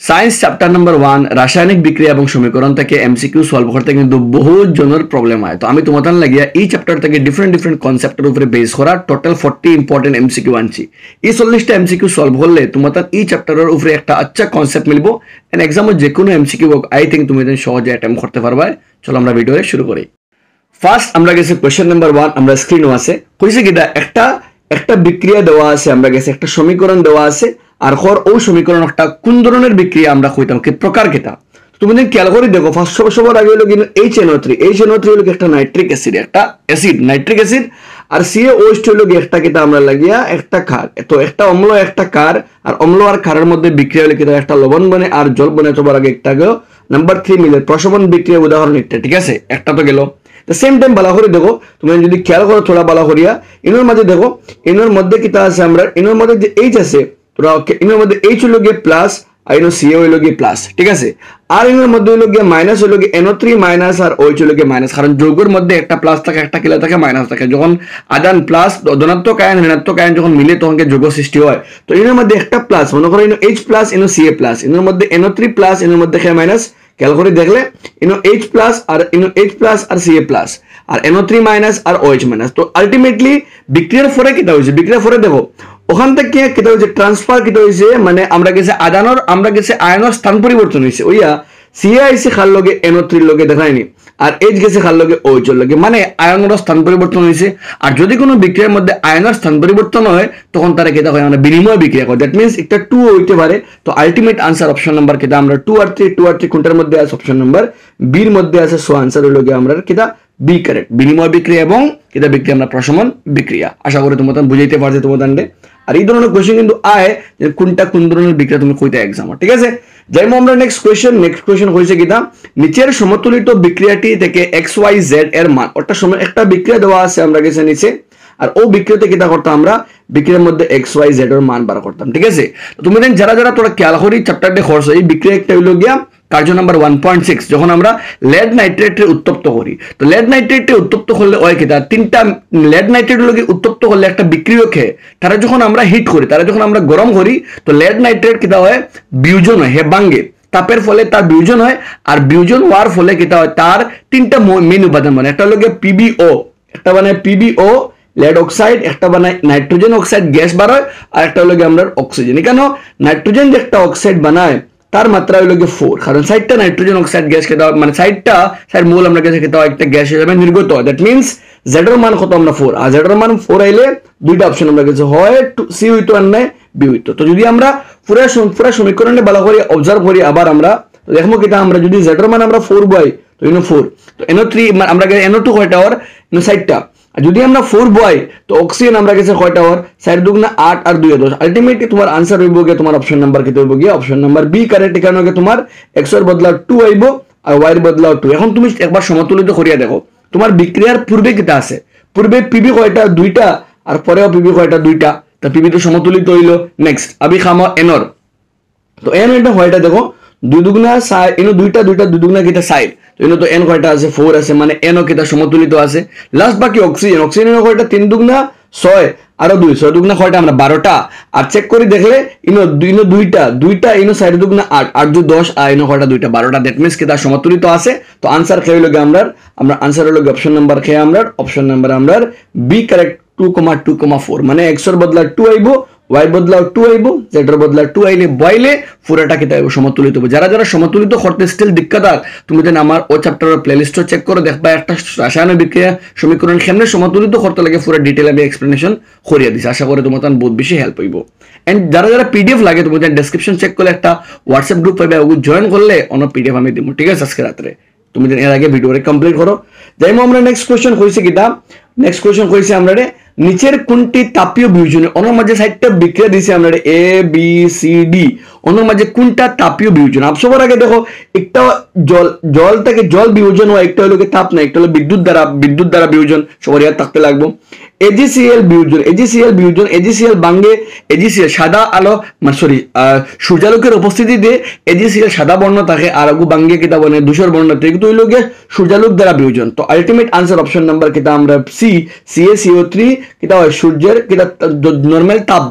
Science chapter number 1 রাসায়নিক বিক্রিয়া এবং সমীকরণ থেকে এমসিকিউ সলভ করতে কিন্তু বহুত জনের প্রবলেম হয়। তো আমি তোমাদের লাগিয়া এই চ্যাপ্টার থেকে ডিফারেন্ট কনসেপ্টের উপরে বেস করা টোটাল 40 ইম্পর্টেন্ট এমসিকিউ আনছি। এই 40টা এমসিকিউ সলভ করলে তোমাদের এই চ্যাপ্টারের উপরে একটা আচ্ছা কনসেপ্ট মিলবো এন্ড এক্সামে যে কোনো এমসিকিউ আই থিঙ্ক তুমি সহজে অ্যাটেম্প করতে পারবা। চলো আমরা ভিডিও শুরু করি। ফার্স্ট আমরা গেছি কোয়েশ্চেন নাম্বার 1, আমরা স্ক্রিনও আছে কইছে কিটা একটা বিক্রিয়া দেওয়া আছে, আমরা গেছে একটা সমীকরণ দেওয়া আছে আর খর ও সমীকরণ একটা কোন ধরনের বিক্রিয়া আমরা কইতাম কি প্রকার কিটা। তুমি যদি খেয়াল করে দেখো ফার্স্ট সবার আগে হলো কিন্তু HNO3 হলো একটা নাইট্রিক অ্যাসিড, একটা অ্যাসিড নাইট্রিক অ্যাসিড, আর CaOH হলো একটা কিটা আমরা লাগিয়া একটা ক্ষার। তো একটা অম্ল একটা ক্ষার, আর অম্ল আর ক্ষারের মধ্যে বিক্রিয়া হলে কিটা একটা লবণ বনে আর জল বনে। সবার আগে একটা গেল নাম্বার 3 মিলে প্রশমন বিক্রিয়া উদাহরণ একটা, ঠিক আছে একটা তো গেল। the same time বালা করে দেখো তুমি যদি খেয়াল করো থোড়া বালা করিয়া ইনোর মাঝে দেখো ইনোর মধ্যে কিটা আছে, আমরা ইনোর মধ্যে যে H আছে তোরা ইনোর মধ্যে H হলো গিয়ে প্লাস আর ইনো Ca হলো গিয়ে প্লাস, ঠিক আছে। আর ইনোর মধ্যে হলো গিয়ে মাইনাস হলো গিয়ে NO3 মাইনাস আর OH হলো গিয়ে মাইনাস, কারণ যৌগের মধ্যে একটা প্লাস থাকে একটা কিলা থাকে মাইনাস থাকে। যখন আদান প্লাস ধনাত্মক আয়ন ঋণাত্মক আয়ন যখন মিলে তখন যৌগ সৃষ্টি হয়। তো ইনোর মধ্যে একটা প্লাস মনে করো ইনো H প্লাস ইনো Ca প্লাস, ইনোর মধ্যে NO3 প্লাস ইনোর মধ্যে মাইনাস। খেয়াল করে দেখলে ইনো H প্লাস আর Ca প্লাস আর NO3 মাইনাস আর OH মাইনাস। তো আলটিমেটলি বিক্রিয়ার পরে কিটা হয়েছে, বিক্রিয়ার পরে দেখো ওখান থেকে কিটা হয়েছে ট্রান্সফার কিটা হয়েছে, মানে আমরা গেছে আদানোর আমরা গেছে আয়নের স্থান পরিবর্তন হয়েছে। ওইয়া Ca আইছে খার লগে NO3 লগে দেখায়নি আর H গেছে খার লগে OH লগে, মানে আয়নের স্থান পরিবর্তন হয়েছে। আর যদি কোনো বিক্রিয়ার মধ্যে আয়নের স্থান পরিবর্তন হয় তখন তারা কিটা হয় আমরা বিনিময় বিক্রিয়া করি, দ্যাট মিন্স একটা 2 হইতে পারে। তো আলটিমেট আনসার অপশন নাম্বার কিটা আমরা 2 আর 3 কোনটার মধ্যে আছে অপশন নাম্বার বি এর মধ্যে আছে। সো আনসার হলো গিয়ে আমরা কিটা বি কারেক্ট, বিনিময় বিক্রিয়া এবং কিটা বিক্রিয়া আমরা প্রশমন বিক্রিয়া। আশা করি তোমাদের বুঝাইতে পারছে তোমাদের। আর এই ধরনের কোয়েশ্চেন কিন্তু আয় যে কোনটা কোন ধরনের বিক্রিয়া তুমি কইতে এক্সাম, ঠিক আছে। যাইমো আমরা নেক্সট কোয়েশ্চেন হইছে কিটা নিচের সমতুলিত বিক্রিয়াটি থেকে XYZ এর মান, একটা বিক্রিয়া দেওয়া আছে আমরা গেছে নিচে আর ও বিক্রিয়াতে কিটা করতাম আমরা বিক্রিয়ার মধ্যে XYZ এর মান বার করতাম, ঠিক আছে। তো তুমি যারা তোরা খেয়াল করি চ্যাপ্টারটা খরচ এই বিক্রিয়া একটা হইলো গিয়া কার্য নাম্বার 1.6 যখন আমরা লেড নাইট্রেটে উত্তপ্ত করি। তো লেড নাইট্রেটে উত্তপ্ত করলে ওই কিটা তিনটা লেড নাইট্রেট লগে উত্তপ্ত করলে একটা বিক্রিয়কে তারা যখন আমরা হিট করি তারা যখন আমরা গরম করি তো লেড নাইট্রেট কিটা হয় বিয়োজন হয়, হে ভাঙ্গে তাপের ফলে তার বিয়োজন হয়। আর বিয়োজন হওয়ার ফলে কিটা হয় তার তিনটা মেন উপাদান মানে একটা হলো PbO, একটা মানে PbO লেড অক্সাইড, একটা বানায় নাইট্রোজেন অক্সাইড গ্যাস বার হয় আর একটা হলো আমরা অক্সিজেন। কেন নাইট্রোজেন যে একটা অক্সাইড বানায় তার মাত্রা হলো 4, কারণ 6টা নাইট্রোজেন অক্সাইড গ্যাস খেতে হয়, মানে 6টা মোল আমরা গ্যাস খেতে হয় একটা গ্যাস হিসেবে নির্গত হয়। দ্যাট মিন্স Z এর মান কত আমরা 4, আর Z এর মান 4 আইলে দুইটা অপশন আমরা গেছে হয় C হইতো আর নাই B হইতো। তো যদি আমরা পুরো সমীকরণে ভালো করে অবজার্ভ করি আবার আমরা দেখবো কিটা আমরা যদি Z এর মান আমরা 4 বই তো ইনো 4, তো NO3 আমরা NO2 কয়টা আর ইনো 6টা, আর যদি আমরা 4 বই তো অক্সিজেন আমরা গেছে কয়টা আর 4 দুগুণা 8 আর 2 10। আলটিমেটলি তোমার আনসার হইব গিয়ে তোমার অপশন নাম্বার কি হইব গিয়ে অপশন নাম্বার বি কারেক্ট। এখানে তোমার x এর বদলা 2 আইব আর y এর বদলা 2। এখন তুমি একবার সমতুলিত করিয়া দেখো তোমার বিক্রিয়ার পূর্বে কিটা আছে, পূর্বে PB কয়টা 2টা আর পরেও PB কয়টা 2টা, তো PB তো সমতুলিত হইলো। নেক্সট আবি খামো এনর, তো এন এটা কয়টা দেখো 2 দুগুণা 4 ইনো 2টা 2 দুগুণা কিটা 4, তো ইনো তো n কয়টা আছে 4 আছে, মানে n ও কিটা সমতুলিত আছে। লাস্ট বাকি অক্সিজেন কয়টা 3 দুগুণা 6 আর 2 6 দুগুণা কয়টা আমরা 12টা। আর চেক করে দেখলে ইনো 2টা ইনো 4 দুগুণা 8 8 2 10 আর ইনো কয়টা 2টা 12টা। দ্যাট মিন্স কিটা সমতুলিত আছে। তো আনসার খেয়ে হলো আমরা আনসার হলো অপশন নাম্বার খেয়ে অপশন নাম্বার আমরা বি কারেক্ট 2,2,4, মানে x এর বদলা 2 আইবো y বদলাও 2 আইবো z এর বদলা 2 আইলে বইলে পুরোটা কিটা আইবো সমতুলিত হবে। যারা সমতুলিত করতে স্টিল দিক্কত আর তুমি দেন আমার ও চ্যাপ্টারের প্লেলিস্ট চেক করে দেখবা একটা রাসায়নিক বিক্রিয়া সমীকরণ কেমনে সমতুলিত করতে লাগে পুরো ডিটেইল আমি এক্সপ্লেনেশন করিয়া দিছি। আশা করি তোমাদের বহুত বেশি হেল্প হইব। এন্ড যারা PDF লাগে তোমাদের ডেসক্রিপশন চেক করলে একটা হোয়াটসঅ্যাপ গ্রুপ পাবে, ওগুলো জয়েন করলে অন্য PDF আমি দিব, ঠিক আছে। আজকে রাতে তুমি এর আগে ভিডিওটা কমপ্লিট করো। যাইমো আমরা নেক্সট কোশ্চেন কইছে কিটা নেক্সট কোশ্চেন কইছে আমরা নিচের কোনটি তাপীয় বিয়োজনে অন্যর মাঝে 6টা বিক্রিয়া দিয়েছে আমরা ABCD, অন্যর মাঝে কোনটা তাপীয় বিয়োজন। সবার আগে দেখো একটা জল থেকে জল বিয়োজন হয়, একটা হলো তাপ না, একটা হলো বিদ্যুৎ দ্বারা বিয়োজন, সবার ইয়াদ থাকতে লাগবো। এজিসিএল বিয়োজন, এজিসিএল বিয়োজন, এজিসিএল বাঙ্গে, এজিসিএল সাদা আলো মানে সরি সূর্যালোকের উপস্থিতিতে এজিসিএল সাদা বর্ণ থাকে আর আগু বাঙ্গে কিতা বনে ধূসর বর্ণ থাকে, কিন্তু ওই লোকে সূর্যালোক দ্বারা বিয়োজন। তো আলটিমেট আনসার অপশন নাম্বার কিতা আমরা সি, CaCO3 কিতা হয় সূর্যের কিতা নরমাল তাপ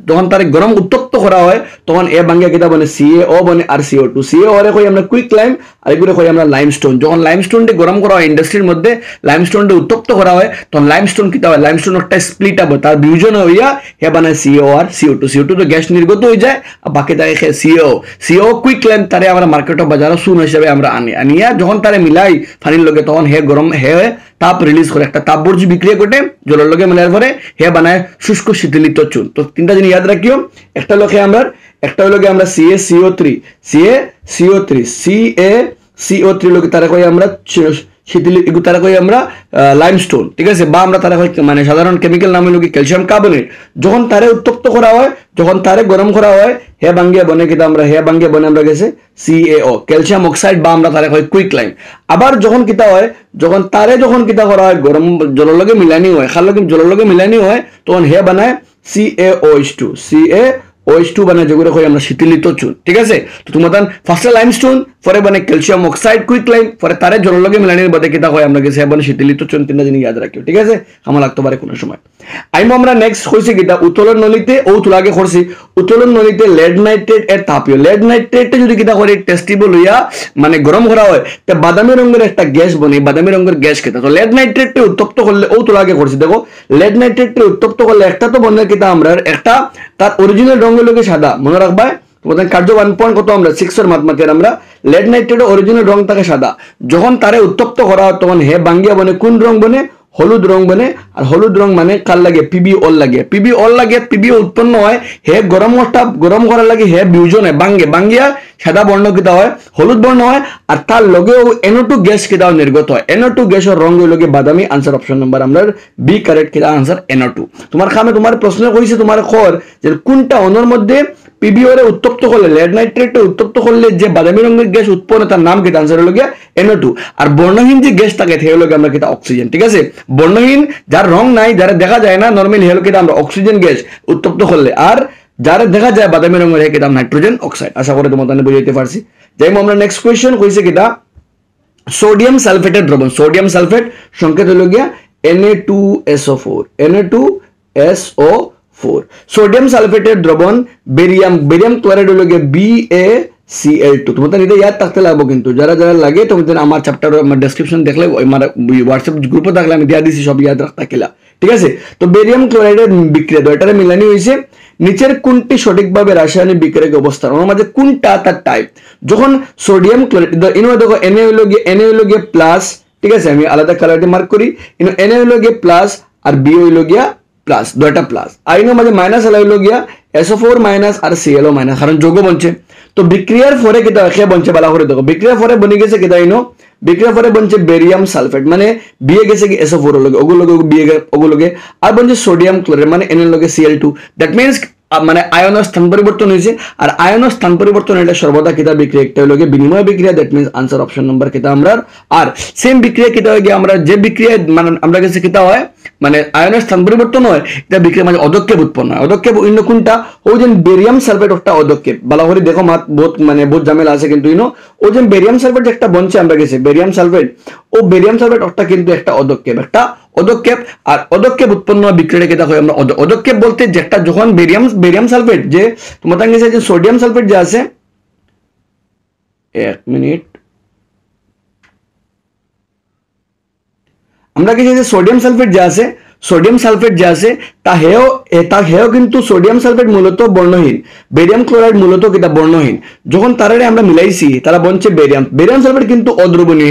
যখন তার গরম উত্তপ্ত করা হয় তখন এ বাঙ্গে কিতা বনে CaO বনে আর CO2। CaO রে কই আমরা কুইক লাইম আর এগুলো কই আমরা লাইমস্টোন। যখন লাইমস্টোনটি গরম করা হয় ইন্ডাস্ট্রির মধ্যে, লাইমস্টোনটি উত্তপ্ত করা হয় তখন লাইমস্টোন কিতা হয়, লাইমস্টোন একটা স্প্লিট আপ তার বিয়োজন হইয়া হে বানায় CaO আর CO2। CO2 তো গ্যাস নির্গত হয়ে যায় আর বাকি থাকে CaO কুইক লাইম তারে আমরা মার্কেটে বাজারে সুন হিসেবে আমরা আনিয়া যখন তারে মিলাই পানির লগে তখন হে গরম হে তাপ রিলিজ করে, একটা তাপ বর্জ্য বিক্রিয়া ঘটে জলের লগে মিলার পরে হে বানায় শুষ্ক শীতলিত চুন। তো তিনটা জিনিস ইয়াদ রাখিও, একটা লোকে আমরা CaCO3 লোকে তারা কই আমরা শীতল তারা কই আমরা লাইমস্টোন, ঠিক আছে, বা আমরা তারা কই মানে সাধারণ কেমিক্যাল নাম হলো কি ক্যালসিয়াম কার্বনেট। যখন তারে উত্তপ্ত করা হয়, যখন তারে গরম করা হয় হে বাঙ্গিয়া বনে কিতা আমরা হে বাঙ্গিয়া বনে আমরা গেছে CaO ক্যালসিয়াম অক্সাইড, বা আমরা তারা কই কুইক লাইম। আবার যখন কিতা হয়, যখন তারে যখন কিতা করা হয় গরম জলের লগে মিলানি হয়, খার লগে জলের লগে মিলানি হয় তখন হে বানায় CaOH2 বানায় যেগুলো কই আমরা শীতলিত চুন, ঠিক আছে। তো তোমাদের ফার্স্টে লাইমস্টোন, পরে মানে ক্যালসিয়াম অক্সাইড কুইক লাইম, পরে তারে জলের লগে মিলানির বাদে কিতা হয় আমরা গেছে মানে শীতলিত চুন। তিনটা জিনিস ইয়াদ রাখিও, ঠিক আছে, আমার লাগতে পারে কোনো সময়। আইমো আমরা নেক্সট কইছি কিতা উত্তোলন নলীতে ও তুলাগে করছি উত্তোলন নলীতে লেড নাইট্রেট এর তাপীয়, লেড নাইট্রেটে যদি কিতা করে টেস্টিবল হইয়া মানে গরম করা হয় তে বাদামি রঙের একটা গ্যাস বনে, বাদামি রঙের গ্যাস কিতা। তো লেড নাইট্রেটে উত্তপ্ত করলে ও তুলাগে করছি, দেখো লেড নাইট্রেটে উত্তপ্ত করলে একটা তো বনে কিতা আমরা একটা তার অরিজিনাল রঙের লগে সাদা, মনে রাখবা তোমাদের কার্য 1 পয়েন্ট কত আমরা 6 এর মাত্রাতে আমরা লেড নাইট্রেটের অরিজিনাল রং থাকে সাদা। যখন তারে উত্তপ্ত করা হয় তখন হে বাঙ্গিয়া বনে কোন রং বনে, হলুদ রং বনে। আর হলুদ রং মানে কার লাগে, PbOl লাগে, PbOl লাগে, PbO উৎপন্ন হয় হে গরম করার লাগে হে বিয়োজন হয় বাঙ্গিয়া সাদা বর্ণ কিতা হয় হলুদ বর্ণ হয়, আর তার লগেও NO2 গ্যাস কিতা নির্গত হয়। NO2 গ্যাসের রং হইল বাদামি। আনসার অপশন নাম্বার আমরা বি কারেক্ট কিতা আনসার NO2। তোমার খামে তোমার প্রশ্ন কইছে তোমার খর যে কোনটা অনর মধ্যে PbO রে উত্তপ্ত করলে লেড নাইট্রেটে উত্তপ্ত করলে যে বাদামি রঙের গ্যাস উৎপন্ন তার নাম কিতা, আনসার হলো NO2। আর বর্ণহীন যে গ্যাস থাকে সে হলো আমরা কিতা অক্সিজেন, ঠিক আছে। বর্ণহীন যার রং নাই, যারা দেখা যায় না নরমালি হলো কিতা আমরা অক্সিজেন গ্যাস উত্তপ্ত করলে, আর যারা দেখা যায় বাদামি রঙের হে কিতা নাইট্রোজেন অক্সাইড। আশা করি তোমাদের বুঝাইতে পারছি। যাই আমরা নেক্সট কোয়েশ্চন কইছে কিতা সোডিয়াম সালফেটের দ্রবণ, সোডিয়াম সালফেট সংকেত হলো Na2SO4, Na2SO4। সোডিয়াম সালফেটের দ্রবণ বেরিয়াম ক্লোরাইড হলো BaCl2। তোমাদের এটা ইয়াদ থাকতে লাগবে, কিন্তু যারা যারা লাগে তোমাদের আমার চ্যাপ্টার আমার ডেসক্রিপশন দেখলে আমার হোয়াটসঅ্যাপ গ্রুপে থাকলে আমি দিয়া দিছি, সব ইয়াদ রাখতে কিলা, ঠিক আছে। তো বেরিয়াম ক্লোরাইডের বিক্রিয়া দুইটারে মিলানি হয়েছে, নিচের কোনটি সঠিকভাবে রাসায়নিক বিক্রিয়াকে অবস্থান, ওর মাঝে কোনটা তার টাইপ। যখন সোডিয়াম ক্লোরাইড দেখো Na হইল গিয়ে প্লাস, ঠিক আছে, আমি আলাদা কালার দিয়ে মার্ক করি, Na হইল গিয়ে প্লাস আর B হইল গিয়া প্লাস, দুইটা প্লাস। আর এর মাঝে মাইনাস হইল গিয়া SO4 মাইনাস আর ClO মাইনাস, কারণ যোগ বনছে। তো বিক্রিয়ার পরে কিতা কে বনছে বালা করে দেখো, বিক্রিয়ার পরে বনি গেছে কিতা বিক্রিয়ার পরে বনছে বেরিয়াম সালফেট, মানে বিয়ে গেছে কি SO4 লগে ওগুলোকে আর বনছে সোডিয়াম ক্লোরাইড মানে N লগে Cl2। দ্যাট মিন্স মানে আয়নের স্থান পরিবর্তন হয়েছে, আর আয়নের স্থান পরিবর্তন হলে সর্বদা কিতা বিক্রিয়া একটা হলো বিনিময় বিক্রিয়া। That means answer option number কিতা আমরা। আর সেম বিক্রিয়া কিতা হয় আমরা যে বিক্রিয়া মানে আমরা কাছে কিতা হয় মানে আয়নের স্থান পরিবর্তন হয়, এটা বিক্রিয়া মানে অদক্ষেপ উৎপন্ন হয়। অদক্ষেপ অন্য কোনটা, ওই যে বেরিয়াম সালফেট একটা অদক্ষেপ, ভালো করে দেখো মাত বহুত ঝামেলা আছে, কিন্তু ওই যে বেরিয়াম সালফেট একটা বনছে আমরা গেছে বেরিয়াম সালফেট একটা কিন্তু একটা অদক্ষেপ আর অদক্ষেপ উৎপন্ন বিক্রিয়া কিতা হয় আমরা অদক্ষেপ বলতে যেটা যখন বেরিয়াম সালফেট যে তোমাদের কাছে যে সোডিয়াম সালফেট যে আছে, এক মিনিট, আমরা কাছে যে সোডিয়াম সালফেট যে আছে তা হেও কিন্তু সোডিয়াম সালফেট মূলত বর্ণহীন, বেরিয়াম ক্লোরাইড মূলত কিতা বর্ণহীন। যখন তারারে আমরা মিলাইছি তারা বনছে বেরিয়াম সালফেট কিন্তু অদ্রবণীয়,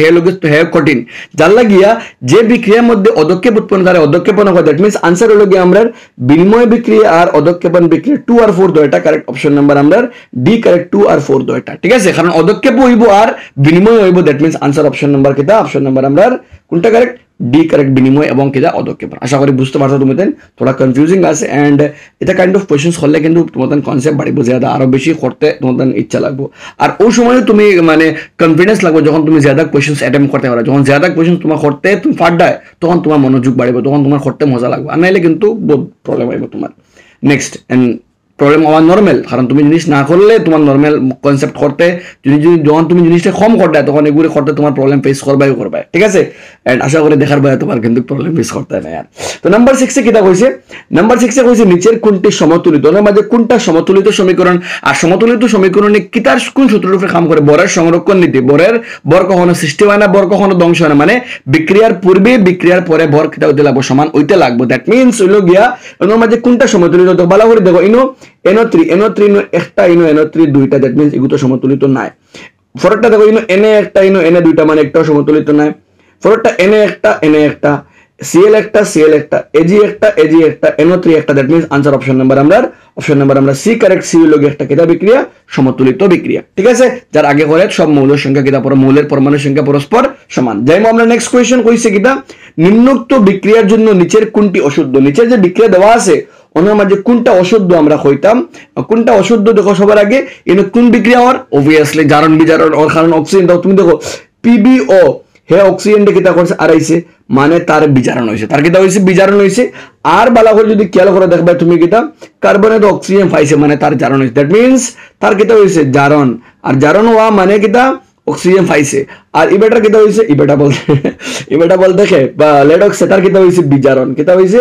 হে কঠিন, যার লাগিয়া যে বিক্রিয়ার মধ্যে অদক্ষেপ উৎপন্ন তারা অদক্ষেপন হয়। দ্যাট মিন্স আনসার হলো গিয়ে আমরা বিনিময় বিক্রিয়া আর অদক্ষেপন বিক্রিয়া 2 আর 4 দুইটা কারেক্ট অপশন নাম্বার আমরা ডি কারেক্ট 2 আর 4 দুইটা, ঠিক আছে। কারণ অদক্ষেপ হইব আর বিনিময় হইব, that means answer option number কিতা অপশন নাম্বার আমরা কোনটা কারেক্ট ডি কারেক্ট বিনিময় এবং কিটা অদক্ষেপণ। আশা করি বুঝতে পারছো তুমি তেন, থোড়া কনফিউজিং আছে এন্ড এটা কাইন্ড অফ কোয়েশ্চেন্স করলে কিন্তু তোমার কনসেপ্ট বাড়িব, জ্যাদা আরো বেশি করতে তোমার ইচ্ছা লাগবে। আর ওই সময় তুমি মানে কনফিডেন্স লাগবে যখন তুমি জ্যাদা কোয়েশ্চেন্স অ্যাটেম্প করতে পারো, যখন জ্যাদা কোয়েশ্চেন্স তোমার করতে তুমি ফাড্ডায় তখন তোমার মনোযোগ বাড়িব, তখন তোমার করতে মজা লাগবে, আর নাইলে কিন্তু বহুত প্রবলেম হইব তোমার। নেক্সট এন্ড প্রবলেম হওয়া নর্মাল, কারণ তুমি জিনিস না করলে তোমার নর্মাল কনসেপ্ট করতে যখন তুমি জিনিসটা কম করতে তখন এগুলো করতে তোমার প্রবলেম ফেস করবাই করবে, ঠিক আছে। এন্ড আশা করি দেখার বাইরে তোমার কিন্তু প্রবলেম ফেস করতে না আর। তো নাম্বার 6 কিটা কইছে, নাম্বার 6 কইছে নিচের কোনটি সমতুলিত, এর মাঝে কোনটা সমতুলিত সমীকরণ, আর সমতুলিত সমীকরণে কিতার কোন সূত্রের উপরে কাম করে, বরের সংরক্ষণ নীতি, বর কখনো সৃষ্টি হয় না, বর কখনো ধ্বংস হয় না, মানে বিক্রিয়ার পূর্বে বিক্রিয়ার পরে বর কিটা হইতে লাগবে, সমান হইতে লাগবে। দ্যাট মিনস হইল গিয়া এর মাঝে কোনটা সমতুলিত, তো ভালো করে দেখো ইনো NO3 একটা, ইনো NO3 দুইটা, দ্যাট মিনস এগুলো সমতুলিত নাই। ফরটা দেখো ইনো Na একটা, ইনো Na দুইটা, মানে একটাও সমতুলিত নাই। ফরটা Na একটা, Cl একটা, Ag একটা, NO3 একটা, that means answer option number আমরা সি কারেক্ট। সি হইল একটা কিতা বিক্রিয়া, সমতুলিত বিক্রিয়া, ঠিক আছে। যার আগে করে সব মৌলের সংখ্যা কিতা পর মৌলের পরমাণুর সংখ্যা পরস্পর সমান। যাইমো আমরা নেক্সট কোয়েশ্চেন কইছে কিতা, নিম্নোক্ত বিক্রিয়ার জন্য নিচের কোনটি অশুদ্ধ, নিচের যে বিক্রিয়া দেওয়া আছে ওনার মাঝে কোনটা অশুদ্ধ আমরা কইতাম, কোনটা অশুদ্ধ দেখো সবার আগে ইনো কোন বিক্রিয়া হওয়ার, অবভিয়াসলি জারণ বিজারণ, ওর কারণ অক্সিজেন দাও, তুমি দেখো PbO হে অক্সিজেনটা কিতা করছে আড়াইছে, মানে তার বিজারণ হয়েছে, তার কিতা হয়েছে বিজারণ হয়েছে। আর বালা করে যদি খেয়াল করে দেখবে তুমি কিতা কার্বনে তো অক্সিজেন পাইছে, মানে তার জারণ হয়েছে, দ্যাট মিনস তার কিতা হয়েছে জারণ, আর জারণ হওয়া মানে কিতা অক্সিজেন পাইছে। আর ইবেটার কিতা হয়েছে, ইবেটা বলতে বা লেড অক্সাইড, তার কিতা হয়েছে বিজারণ, কিতা হয়েছে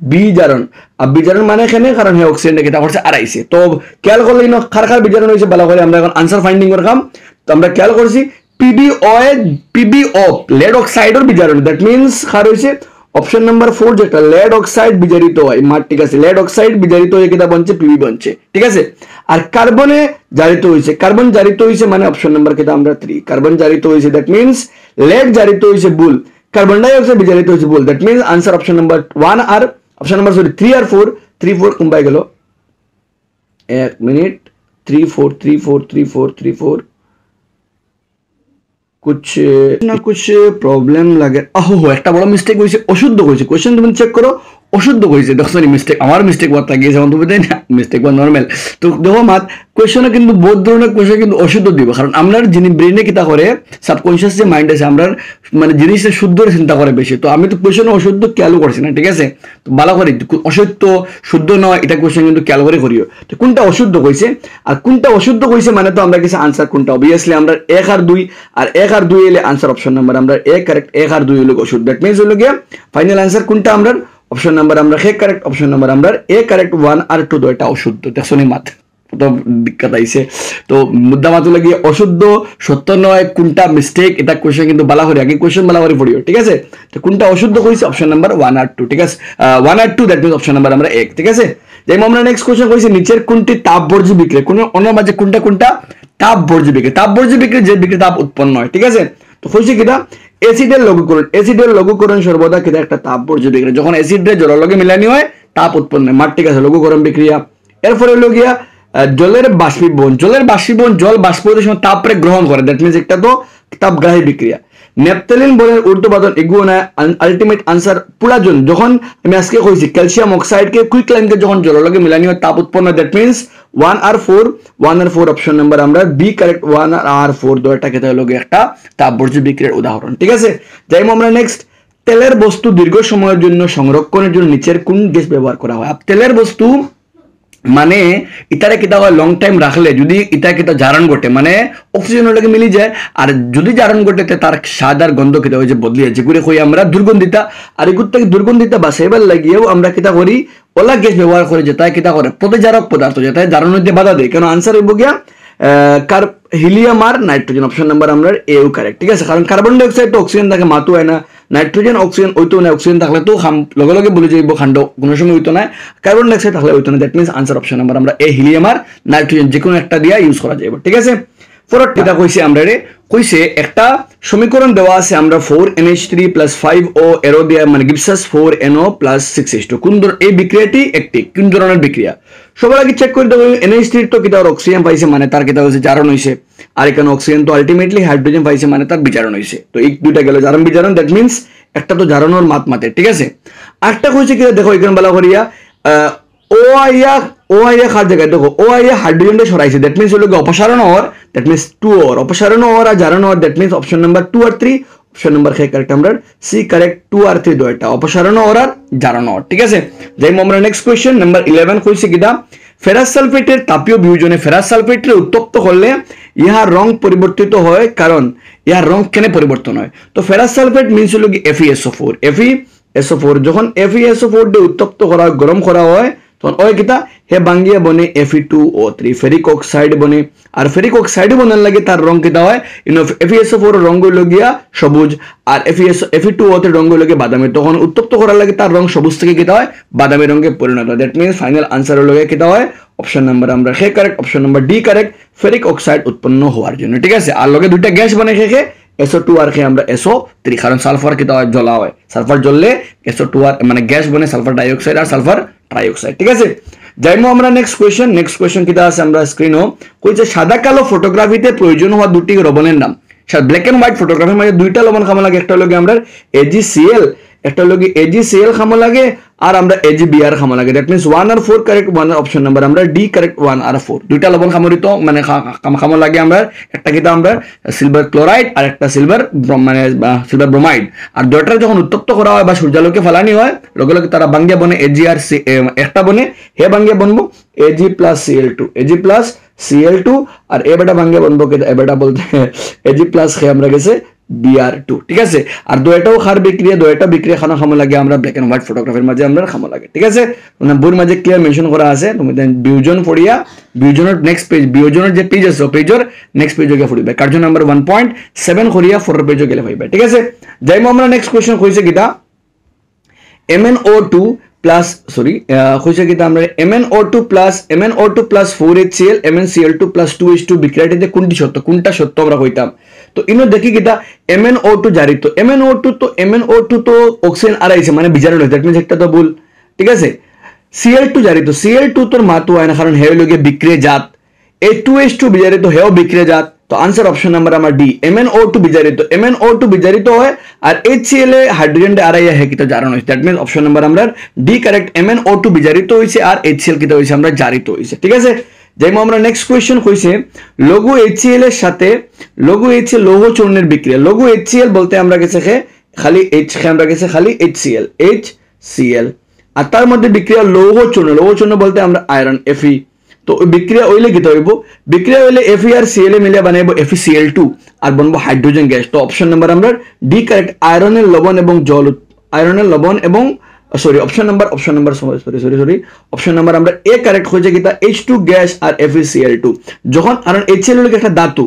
বিজারণ। আর বিজারণ মানে এখানে কারণ হে অক্সিজেনটা কিতা করছে আড়াইছে। তো খেয়াল করলে খার বিজারণ হয়েছে ভালো করে আমরা এখন আনসার ফাইন্ডিং করলাম। তো আমরা খেয়াল করছি PbO লেড অক্সাইডের বিজারণ, দ্যাট মিনস কার হয়েছে অপশন নাম্বার 4 যেটা লেড অক্সাইড বিজারিত হয়, ঠিক আছে, লেড অক্সাইড বিজারিত হয়ে কিতা বনছে PB বনছে, ঠিক আছে। আর কার্বনে জারিত হয়েছে, কার্বন জারিত হয়েছে মানে অপশন নাম্বার কিতা আমরা 3, কার্বন জারিত হয়েছে, দ্যাট মিনস লেড জারিত হয়েছে বুল, কার্বন ডাই অক্সাইড বিজারিত হয়েছে বুল, that means answer option number 1 আর অপশন নাম্বার 3 আর 4, 3-4 কোনবাই গেল, 1 মিনিট, 3-4 कुछ ना कुछ प्रॉब्लम लगे। हो একটা বড় মিস্টেক হইছে, অশুদ্ধ হইছে। কোশ্চেন তুমি চেক করো, অশুদ্ধ হইছে, দেখো নি মিস্টেক, আমার মিস্টেক বার্তা গিয়ে যেমন তুমি দেই না মিস্টেক বা নরমাল। তো দেখো মাত কোশ্চেনে কিন্তু বহুত ধরনের কোশ্চেন কিন্তু অশুদ্ধ দিব, কারণ আমরা যিনি ব্রেনে কিতা করে সাবকনশিয়াস যে মাইন্ড আছে আমরা মানে জিনিসটা শুদ্ধ চিন্তা করে বেশি। তো আমি তো কোশ্চেনে অশুদ্ধ খেয়ালও করছি না, ঠিক আছে। তো ভালো করে অসত্য শুদ্ধ নয় এটা কোশ্চেন কিন্তু খেয়াল করে করিও। তো কোনটা অশুদ্ধ কইছে আর কোনটা অশুদ্ধ কইছে মানে তো আমরা কিছু আনসার কোনটা, অবভিয়াসলি আমরা 1 আর 2, আর 1 আর 2 এলে আনসার অপশন নাম্বার আমরা 1 কারেক্ট, 1 আর 2 হলো অশুদ্ধ, দ্যাট মিন্স হলো গিয়া ফাইনাল আনসার কোনটা আমরা অপশন নাম্বার আমরা হে কারেক্ট, অপশন নাম্বার আমরা এ কারেক্ট, 1 আর 2 দুইটা অশুদ্ধ। দেখছো নি মাত তো দিক্কত আইছে। তো মুদ্দা মাত লাগি অশুদ্ধ সত্য নয় কোনটা মিস্টেক, এটা কোশ্চেন কিন্তু বালা করে আগে কোশ্চেন বালা করে পড়িও, ঠিক আছে। তো কোনটা অশুদ্ধ কইছে অপশন নাম্বার 1 আর 2, ঠিক আছে, 1 আর 2 দ্যাট মিন্স অপশন নাম্বার আমরা 1, ঠিক আছে। যেমন আমরা নেক্সট কোশ্চেন কইছি নিচের কোনটি তাপবর্জ্য বিক্রিয়া, কোন অন্য মাঝে কোনটা তাপবর্জ্য বিক্রিয়া, তাপবর্জ্য বিক্রিয়া যে বিক্রিয়া তাপ উৎপন্ন হয়, ঠিক আছে। তো কইছে কিটা অ্যাসিডের লঘুকরণ সর্বদা কিটা একটা তাপবর্জ্য বিক্রিয়া, যখন অ্যাসিডে জলের লগে মিলানি হয় তাপ উৎপন্ন হয়, মার ঠিক আছে, লঘুকরণ বিক্রিয়া। এরপরে হলো গিয়া জলের বাষ্পীভবন, জল বাষ্পীভূত সময় তাপরে গ্রহণ করে, দ্যাট মিন্স একটা তো তাপগ্রাহী বিক্রিয়া। নেপথেলিন বলের ঊর্ধ্বপাতন এগুলো না আলটিমেট আনসার পুরাজন, যখন আমি আজকে কইছি ক্যালসিয়াম অক্সাইডকে কুইকলাইনকে যখন জলের লগে মিলানি হয় তাপ উৎপন্ন, দ্যাট মিন্স 1 আর 4 অপশন নাম্বার আমরা বি কারেক্ট, 1 আর 4 দুইটা কেটে হলো একটা তাপবর্জ্য বিক্রিয়ার উদাহরণ, ঠিক আছে। যাইমো আমরা নেক্সট তেলের বস্তু দীর্ঘ সময়ের জন্য সংরক্ষণের জন্য নিচের কোন গ্যাস ব্যবহার করা হয়। তেলের বস্তু মানে ইটারে কিতা হয় লং টাইম রাখলে যদি ইটা কিতা জারণ ঘটে মানে অক্সিজেনের লগে মিলি যায়, আর যদি জারণ ঘটে তার স্বাদ আর গন্ধ কিতা হয়ে যে বদলি যায়, যেগুলো কই আমরা দুর্গন্ধিতা। আর এগুলো থেকে দুর্গন্ধিতা বাঁচাইবার লাগিয়েও আমরা কিতা করি ওলা গ্যাস ব্যবহার করে, যেটা কিতা করে প্রতিজারক পদার্থ, যেটা জারণ হইতে বাধা দেয়। কেন আনসার হইব গিয়া হিলিয়াম আর নাইট্রোজেন, অপশন নাম্বার আমরা এও কারেক্ট, ঠিক আছে। কারণ কার্বন ডাই অক্সাইড তো অক্সিজেন থাকে মাতো হয় না, নাইট্রোজেন অক্সিজেন ওইতো না, অক্সিজেন থাকলে তো লগে লগে বলে যাইব খান্ড, কোনো সময় হইতো না। কার্বন ডাই অক্সাইড থাকলে হইতো না, that means answer option number আমরা এ হিলিয়াম আর নাইট্রোজেন যে কোনো একটা দিয়া ইউজ করা যাবে, ঠিক আছে। ফরট এটা কইছে আমরা কইছে একটা সমীকরণ দেওয়া আছে আমরা 4NH3 + 5O এরো দিয়া মানে গিভস আস 4NO + 6H2, কোন ধরনের এই বিক্রিয়াটি একটি কোন ধরনের বিক্রিয়া। সবার আগে চেক করে দেবো NH3 তো কিটা অক্সিজেন পাইছে মানে তার কিটা হইছে জারণ হইছে, আর এখানে অক্সিজেন তো আলটিমেটলি হাইড্রোজেন পাইছে মানে তার বিজারণ হইছে। তো এই দুইটা গেল জারণ বিজারণ, দ্যাট মিন্স একটা তো জারানোর মাত মাতে, ঠিক আছে। আরেকটা কইছে কি দেখো এখানে বলা করিয়া ও আইয়া খার জায়গায় দেখো ও আইয়া হাইড্রোজেনটা সরাইছে, দ্যাট মিনস হলো অপসারণ ওর, দ্যাট মিনস 2 ওর অপসারণ ওর আর জারানো ওর, দ্যাট মিনস অপশন নাম্বার 2 আর 3, অপশন নাম্বার খ কারেক্ট আমরা সি কারেক্ট 2 আর 3 দুইটা অপসারণ ওর আর জারানো ওর, ঠিক আছে। যাইমু আমরা নেক্সট কোশ্চেন নাম্বার 11 কইছে কিটা ফেরাস সালফেটের তাপীয় বিয়োজনে ফেরাস সালফেটের উত্তপ্ত করলে ইহার রং পরিবর্তিত হয়, কারণ ইহার রং কেন পরিবর্তন হয়? তো ফেরাস সালফেট মিনস হলো কি FeSO4, FeSO4 যখন FeSO4 দিয়ে উত্তপ্ত করা গরম করা হয় তখন ওই কিতা হে বাঙ্গিয়া বনে Fe2O3 ফেরিক অক্সাইড বনে, আর ফেরিক অক্সাইড বনার লাগে তার রং কিতা হয় FeSO4 রং হইল গিয়া সবুজ আর Fe2O3 রং হইল গিয়া বাদামি, তখন উত্তপ্ত করার লাগে তার রং সবুজ থেকে কিতা হয় বাদামি রঙে পরিণত হয়। দ্যাট মিনস ফাইনাল আনসার হইল গিয়া কিতা হয় অপশন নাম্বার আমরা খ correct, option number D correct, ferric oxide উৎপন্ন হওয়ার জন্য, ঠিক আছে। আর লগে দুইটা গ্যাস বনে খে SO2 আর খে আমরা SO3, কারণ সালফার কিতা হয় জ্বলা হয়, সালফার জ্বললে SO2 আর মানে গ্যাস বনে সালফার ডাইঅক্সাইড আর সালফার ট্রাইঅক্সাইড, ঠিক আছে। যাইমু আমরা নেক্সট কোয়েশ্চন কিতা আছে আমরা স্ক্রিনও কইছে সাদা কালো ফটোগ্রাফিতে প্রয়োজন হওয়া দুটি লবণের নাম। ব্ল্যাক এন্ড হোয়াইট ফটোগ্রাফির মাঝে দুইটা লবণ খামা লাগে, একটা লগে আমরা AgCl, একটা লগে AgCl খামা লাগে আর আমরা AgBr খামা লাগে, দ্যাট মিনস 1 আর 4 কারেক্ট, 1 অপশন নাম্বার আমরা ডি কারেক্ট 1 আর 4 দুইটা লবণ খামরিত মানে খামা লাগে আমরা, একটা কিতা আমরা সিলভার ক্লোরাইড আর একটা সিলভার মানে সিলভার ব্রোমাইড, আর দুইটার যখন উত্তপ্ত করা হয় বা সূর্যালোকে ফালানি হয় লগে লগে তারা বাঙ্গিয়া বনে Ag আর একটা বনে হে বাঙ্গিয়া বনবো Ag প্লাস Cl2 আর এ বেটা বাঙ্গিয়া বনবো এ বেটা বলতে Ag প্লাস খে আমরা গেছে Br2, ঠিক আছে। আর দুইটাও খার বিক্রিয়া খানা খামা লাগে আমরা ব্ল্যাক এন্ড হোয়াইট ফটোগ্রাফির মাঝে আমরা খামা লাগে, ঠিক আছে। মানে বইর মাঝে ক্লিয়ার মেনশন করা আছে, তুমি বিয়োজন পড়িয়া বিয়োজনের নেক্সট পেজ বিয়োজনের যে পেজ আছে পেজের নেক্সট পেজে গিয়ে পড়িবে, কার্য নাম্বার 1.7 করিয়া 4 পেজে গেলে হইবে, ঠিক আছে। যাইমু আমরা নেক্সট কোশ্চেন কইছে কিটা MnO2 প্লাস কইছে কিটা আমরা MnO2 plus 4HCl MnCl2 plus 2H2 বিক্রিয়াটিতে কোনটা সত্য আমরা কইতাম। তো ইনো দেখি কিটা MnO2 জারিত, MnO2 তো অক্সিজেন আড়াইছে মানে বিজারণ হইছে, দ্যাট মিন্স একটা তো ভুল, ঠিক আছে। Cl2 জারিত, Cl2 তোর মাতো হয় না কারণ হে লগে বিক্রিয়া জাত, এই 2H2 বিজারিত হেও বিক্রিয়া জাত, তো আনসার অপশন নাম্বার আমার ডি MnO2 বিজারিত হয় আর HCl এ হাইড্রোজেন আড়াইয়া হে কিটা জারণ হইছে, দ্যাট মিন্স অপশন নাম্বার আমরা ডি কারেক্ট MnO2 বিজারিত হইছে আর HCl কিটা হইছে আমরা জারিত হইছে, ঠিক আছে। যেমন আমরা নেক্সট কোয়েশ্চন কইছে লঘু HCl এর সাথে লঘু HCl লৌহ চূর্ণের বিক্রিয়া, লঘু HCl বলতে আমরা গেছে খালি HCl আর তার মধ্যে বিক্রিয়া লৌহ চূর্ণ বলতে আমরা আয়রন Fe, তো বিক্রিয়া হইলে কি হইব বিক্রিয়া হইলে Fe আর Cl মিলে বানাইবো FeCl2 আর বনবো হাইড্রোজেন গ্যাস, তো অপশন নাম্বার আমরা ডি কারেক্ট আয়রনের লবণ এবং জল অপশন নাম্বার আমরা এ কারেক্ট হয়েছে কিটা H2 গ্যাস আর FeCl2, যখন কারণ HCl হলো একটা ধাতু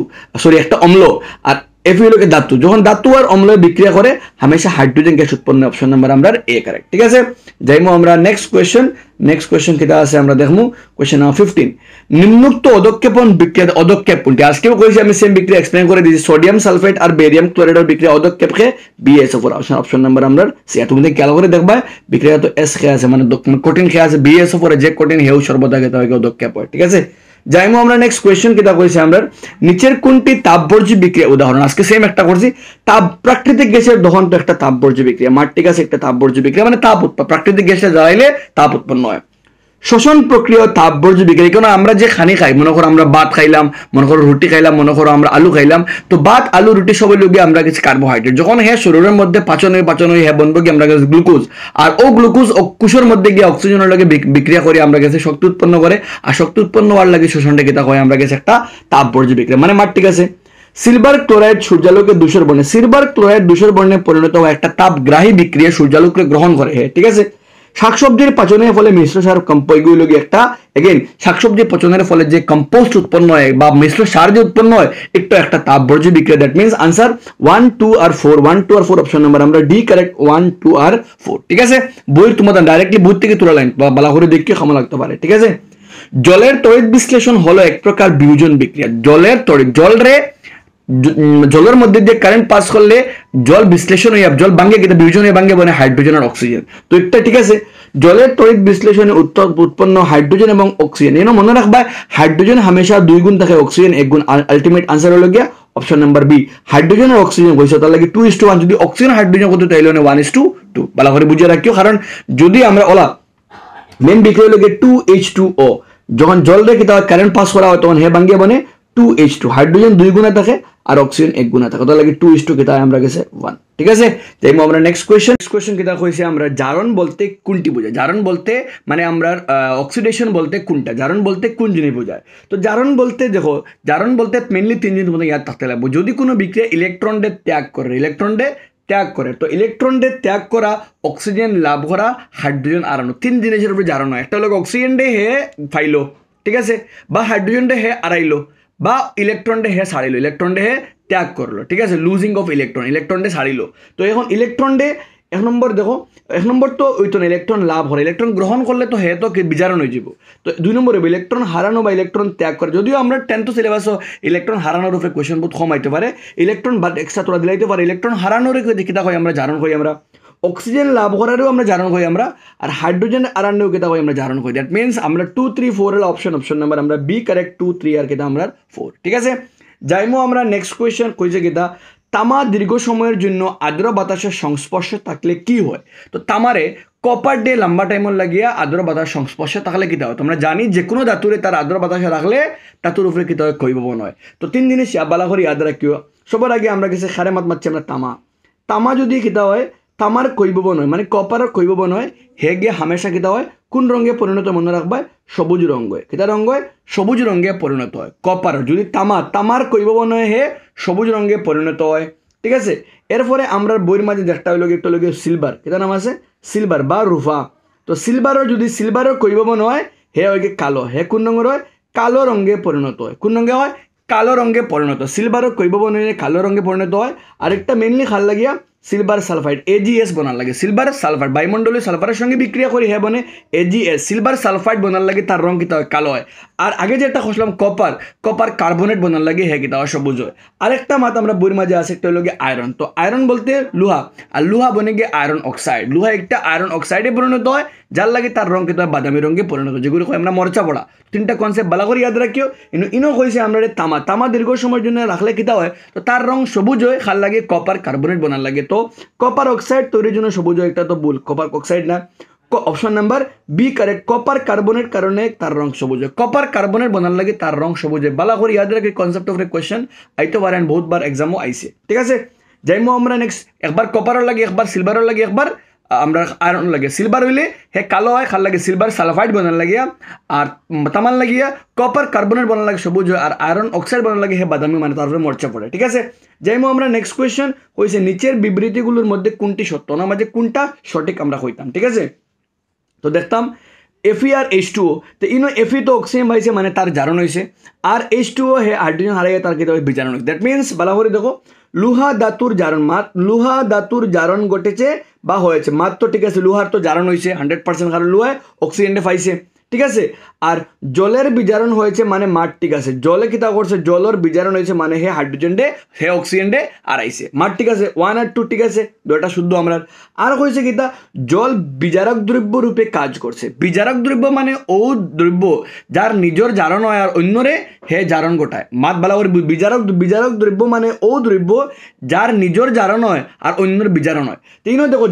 একটা অম্ল আর Fe হলো ধাতু, যখন ধাতু আর অম্ল বিক্রিয়া করে হামেশা হাইড্রোজেন গ্যাস উৎপন্ন, অপশন নাম্বার আমরা এ কারেক্ট, ঠিক আছে। যাইমু আমরা নেক্সট কোয়েশ্চন কিটা আছে আমরা দেখমু কোয়েশ্চন নাম্বার 15 নিম্নোক্ত অদক্ষেপ কোনটি, আজকেও কইছি আমি সেম বিক্রিয়া এক্সপ্লেইন করে দিয়েছি, সোডিয়াম সালফেট আর বেরিয়াম ক্লোরাইডের বিক্রিয়া অদক্ষেপ খে BaSO4, অপশন নাম্বার আমরা সি, তুমি খেয়াল করে দেখবা বিক্রিয়া তো S খে আছে মানে কঠিন খে আছে, BaSO4 যে কঠিন হেউ সর্বদা খেতে হয় অদক্ষেপ হয়, ঠিক আছে। যাইমু আমরা নেক্সট কোয়েশ্চন কিটা কইছে আমরা নিচের কোনটি তাপবর্জ্য বিক্রিয়া উদাহরণ, আজকে সেম একটা করছি প্রাকৃতিক গ্যাসের দহন তো একটা তাপবর্জ্য বিক্রিয়া, মাটি গাছ একটা তাপবর্জ্য বিক্রিয়া মানে তাপ উৎপন্ন, প্রাকৃতিক গ্যাসে জ্বালাইলে তাপ উৎপন্ন হয়। শ্বসন প্রক্রিয়া তাপবর্জ্য বিক্রিয়া, কারণ আমরা যে খানি খাই মনে করো আমরা ভাত খাইলাম, মনে করো রুটি খাইলাম, মনে করো আমরা আলু খাইলাম, তো ভাত আলু রুটি সবাই লোক আমরা গেছি কার্বোহাইড্রেট, যখন হ্যাঁ শরীরের মধ্যে পাচন হয়ে হ্যাঁ বনবো কি আমরা গেছি গ্লুকোজ, আর ও গ্লুকোজ কোষের মধ্যে গিয়ে অক্সিজেনের লাগে বিক্রিয়া করে আমরা গেছি শক্তি উৎপন্ন করে, আর শক্তি উৎপন্ন হওয়ার লাগে শোষণটা কিতা হয় আমরা গেছি একটা তাপবর্জ্য বিক্রিয়া মানে মাঠ, ঠিক আছে। সিলভার ক্লোরাইড সূর্যালোকে ধূসর বর্ণে পরিণত হয় একটা তাপগ্রাহী বিক্রিয়া সূর্যালোকে গ্রহণ করে, ঠিক আছে। শাকসবজির পাচনের ফলে মিশ্র সার এগুলো একটা শাকসবজির পচনের ফলে যে কম্পোস্ট উৎপন্ন হয় বা মিশ্র সার যে উৎপন্ন হয় একটা তাপবর্জ্য বিক্রিয়া, দ্যাট মিন্স আনসার 1, 2 আর 4 অপশন নাম্বার আমরা ডি কারেক্ট 1, 2 আর 4, ঠিক আছে। বই তোমাদের ডাইরেক্টলি বই থেকে তোলা লাইন বা বালা করে দেখতে ক্ষমা লাগতে পারে, ঠিক আছে। জলের তড়িৎ বিশ্লেষণ হলো এক প্রকার বিয়োজন বিক্রিয়া, জলের মধ্যে দিয়ে কারেন্ট পাস করলে জল বিশ্লেষণ হয়ে জল ভাঙ্গে বিয়োজন হয়ে ভাঙ্গে বনে হাইড্রোজেন আর অক্সিজেন, তো একটা ঠিক আছে। জলের তড়িৎ বিশ্লেষণে উৎপন্ন হাইড্রোজেন এবং অক্সিজেন, মনে রাখবা হাইড্রোজেন হামেশা 2 গুণ থাকে, অক্সিজেন 1 গুণ, আলটিমেট আনসার হলো গিয়া অপশন নাম্বার বি হাইড্রোজেন আর অক্সিজেন কইছে তার লাগে 2:1 যদি অক্সিজেন হাইড্রোজেন কত তাইলে 1:2 ভালো করে বুঝে রাখিও কারণ যদি আমরা ওলা মেন বিক্রিয়া লাগে 2H2O যখন জল রে কিতা কারেন্ট পাস করা হয় তখন হে ভাঙ্গিয়া বনে 2H2 হাইড্রোজেন 2 গুণা থাকে আর অক্সিজেন 1 গুণা থাকে তার লাগে 2:2 কিতা আমরা গেছে 1 ঠিক আছে তাই আমরা নেক্সট কোশ্চেন কিতা কইছে আমরা জারণ বলতে কোনটি বোঝায় জারণ বলতে মানে আমরা অক্সিডেশন বলতে কোনটা জারণ বলতে কোন জিনিস বোঝায় তো জারণ বলতে দেখো জারণ বলতে মেইনলি তিন জিনিস মধ্যে ইয়াদ থাকতে লাগবে যদি কোনো বিক্রিয়া ইলেকট্রন ত্যাগ করে তো ইলেকট্রন ত্যাগ করা অক্সিজেন লাভ করা হাইড্রোজেন আরানো তিন জিনিসের উপরে জারণ হয় একটা হলো অক্সিজেন হে ফাইলো ঠিক আছে বা হাইড্রোজেন হে আড়াইলো বা ইলেকট্রন হে ছাড়িলো ইলেকট্রন হে ত্যাগ করলো ঠিক আছে লুজিং অফ ইলেকট্রন ছাড়িলো তো এখন ইলেকট্রন এক নম্বর তো ওই তো ইলেকট্রন লাভ হয় ইলেকট্রন গ্রহণ করলে তো হে তো বিজারণ হয়ে যাব তো 2 নম্বরে ইলেকট্রন হারানো বা ইলেকট্রন ত্যাগ করে যদিও আমরা 10th সিলেবাসও ইলেকট্রন হারানোর উপরে কোয়েশ্চন বহুত কম আইতে পারে ইলেকট্রন বাদ এক্সট্রা তোরা দিলাইতে পারে ইলেকট্রন হারানোর কিতা হয় আমরা জারণ করি আমরা অক্সিজেন লাভ করারও আমরা জারণ করি আমরা আর হাইড্রোজেন আরানোও কিতা হয় আমরা জারণ করি দ্যাট মিনস আমরা 2 3 4 এর অপশন নাম্বার আমরা বি কারেক্ট 2 3 আর কিতা আমরা 4 ঠিক আছে যাইমো আমরা নেক্সট কোয়েশ্চন কইছে কিতা তামা দীর্ঘ সময়ের জন্য আর্দ্র বাতাসের সংস্পর্শে থাকলে কি হয় তো তামারে কপার ডে লম্বা টাইমর লাগিয়া আর্দ্র বাতাস সংস্পর্শে থাকলে কিতা হয় তোমরা জানি যে কোনো ধাতুরে তার আর্দ্র বাতাসে রাখলে ধাতুর উপরে কিতা হয় কৈববন হয় তো তিন জিনিস বালা করে ইয়াদ রাখিও সবার আগে আমরা গেছে খারে মারছি আমরা তামা যদি কিতা হয় তামার কৈববন হয় মানে কপারের কৈববন হয় হে গিয়ে হামেশা কিতা হয় কোন রঙে পরিণত মনে রাখবা সবুজ রঙ হয় কিতা রঙ হয় সবুজ রঙে পরিণত হয় কপার যদি তামার কৈববন হয় হে সবুজ রঙে পরিণত হয় ঠিক আছে এরপরে আমরা বইয়ের মাঝে একটা হইল একটা হলো সিলভার কিতা নাম আছে সিলভার বা রুফা তো সিলভারের কৈববন হয় হে হয় কালো হে কোন রঙের হয় কালো রঙে পরিণত হয় কোন রঙে হয় কালো রঙে পরিণত সিলভারের কৈববন হয়ে কালো রঙে পরিণত হয় আরেকটা মেনলি খাল লাগিয়া সিলভার সালফাইড AgS বনার লাগে সিলভার সালফাইড বায়ুমণ্ডলীয় সালফারের সঙ্গে বিক্রিয়া করে হে বনে AgS সিলভার সালফাইড বনার লাগে তার রং কিতা হয় কালো হয় আর আগে যেটা খসলাম কপার কার্বনেট বনার লাগে হে কিতা হয় সবুজ হয় আরেকটা মাত আমরা বইয়ের মাঝে আছে একটা হলো গিয়ে আয়রন তো আয়রন বলতে লোহা আর লোহা বনে গিয়ে আয়রন অক্সাইড লোহা একটা আয়রন অক্সাইডে পরিণত হয় যার লাগে তার রং কিতা হয় বাদামি রঙে পরিণত হয় যেগুলো আমরা মরচা পড়া তিনটা কনসেপ্ট বালা করে ইয়াদ রাখিও ইনো কইছে আমরা তামা দীর্ঘ সময়ের জন্য রাখলে কিতা হয় তো তার রং সবুজ হয় খাল লাগে কপার কার্বনেট বনার লাগে তো কপার অক্সাইড তৈরির জন্য সবুজ হয় একটা তো ভুল কপার অক্সাইড না option number B correct copper carbonate কারণে তার রং সবুজ হয় কপার কার্বনেট বনার লাগে তার রং সবুজ হয় বালা করে ইয়াদ রাখি কনসেপ্ট অফ কোয়েশ্চেন আইতে পারেন বহুতবার এক্সামও আইছে ঠিক আছে যাইমো আমরা নেক্সট একবার কপারের লাগে একবার সিলভারের লাগে একবার আমরা আয়রন লাগে সিলভার হইলে হে কালো হয় খাল লাগে সিলভার সালফাইড বনার লাগিয়া আর তামাল লাগিয়া কপার কার্বনেট বনার লাগে সবুজ হয় আর আয়রন অক্সাইড বনার লাগে হে বাদামি মানে তারপরে মরচা পড়ে ঠিক আছে যাইমো আমরা নেক্সট কোয়েশ্চেন হয়েছে নিচের বিবৃতিগুলোর মধ্যে কোনটি সত্য না মাঝে কোনটা সঠিক আমরা হইতাম ঠিক আছে তো দেখতাম Fe আর H2O তো Fe তো অক্সিজেন পাইছে মানে তার জারণ হয়েছে আর H2O হে হাইড্রোজেন হারাইয়া তার কিতা বিজারণ হয়েছে দ্যাট মিনস বালা করে দেখো লোহা ধাতুর জারণ ঘটেছে বা হয়েছে মাত্র ঠিক আছে লোহার তো জারণ হয়েছে 100% কারণ লোহায় অক্সিজেনটা পাইছে ঠিক আছে আর জলের বিজারণ হয়েছে মানে মাঠ ঠিক আছে জলে কিতা করছে জলের বিজারণ হয়েছে মানে হে হাইড্রোজেন হে অক্সিজেন আড়াইছে মাঠ ঠিক আছে 1 আর 2 ঠিক আছে দুটা শুদ্ধ আমরা আর কইছে কিতা জল বিজারক দ্রব্য রূপে কাজ করছে বিজারক দ্রব্য মানে ও দ্রব্য যার নিজের জারণ হয় আর অন্যরে হে জারণ ঘটায় মাত বালা করে বিজারক দ্রব্য মানে ও দ্রব্য যার নিজের জারণ হয় আর অন্যের বিজারণ হয় তিনও দেখো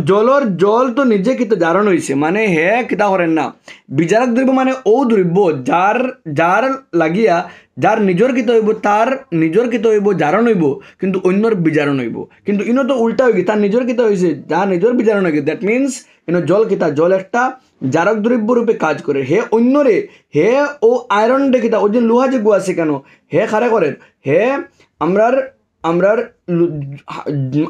জল তো নিজে কিতা জারণ হয়েছে মানে হে কিতা করেন না বিজারক দ্রব্য মানে ও দ্রব্য যার লাগিয়া যার নিজের কিতা হইব তার নিজের কিতা হইব জারণ হইব কিন্তু অন্যর বিজারণ হইব কিন্তু ইনো তো উল্টা হয়ে তার নিজের কিতা হয়েছে যার নিজের বিজারণ হয়ে দ্যাট মিনস জল একটা জারক দ্রব্য রূপে কাজ করে হে অন্যরে হে ও আয়রন ডে কিতা ওই যে লোহা যে গু আছে কেন হে খারে করেন হে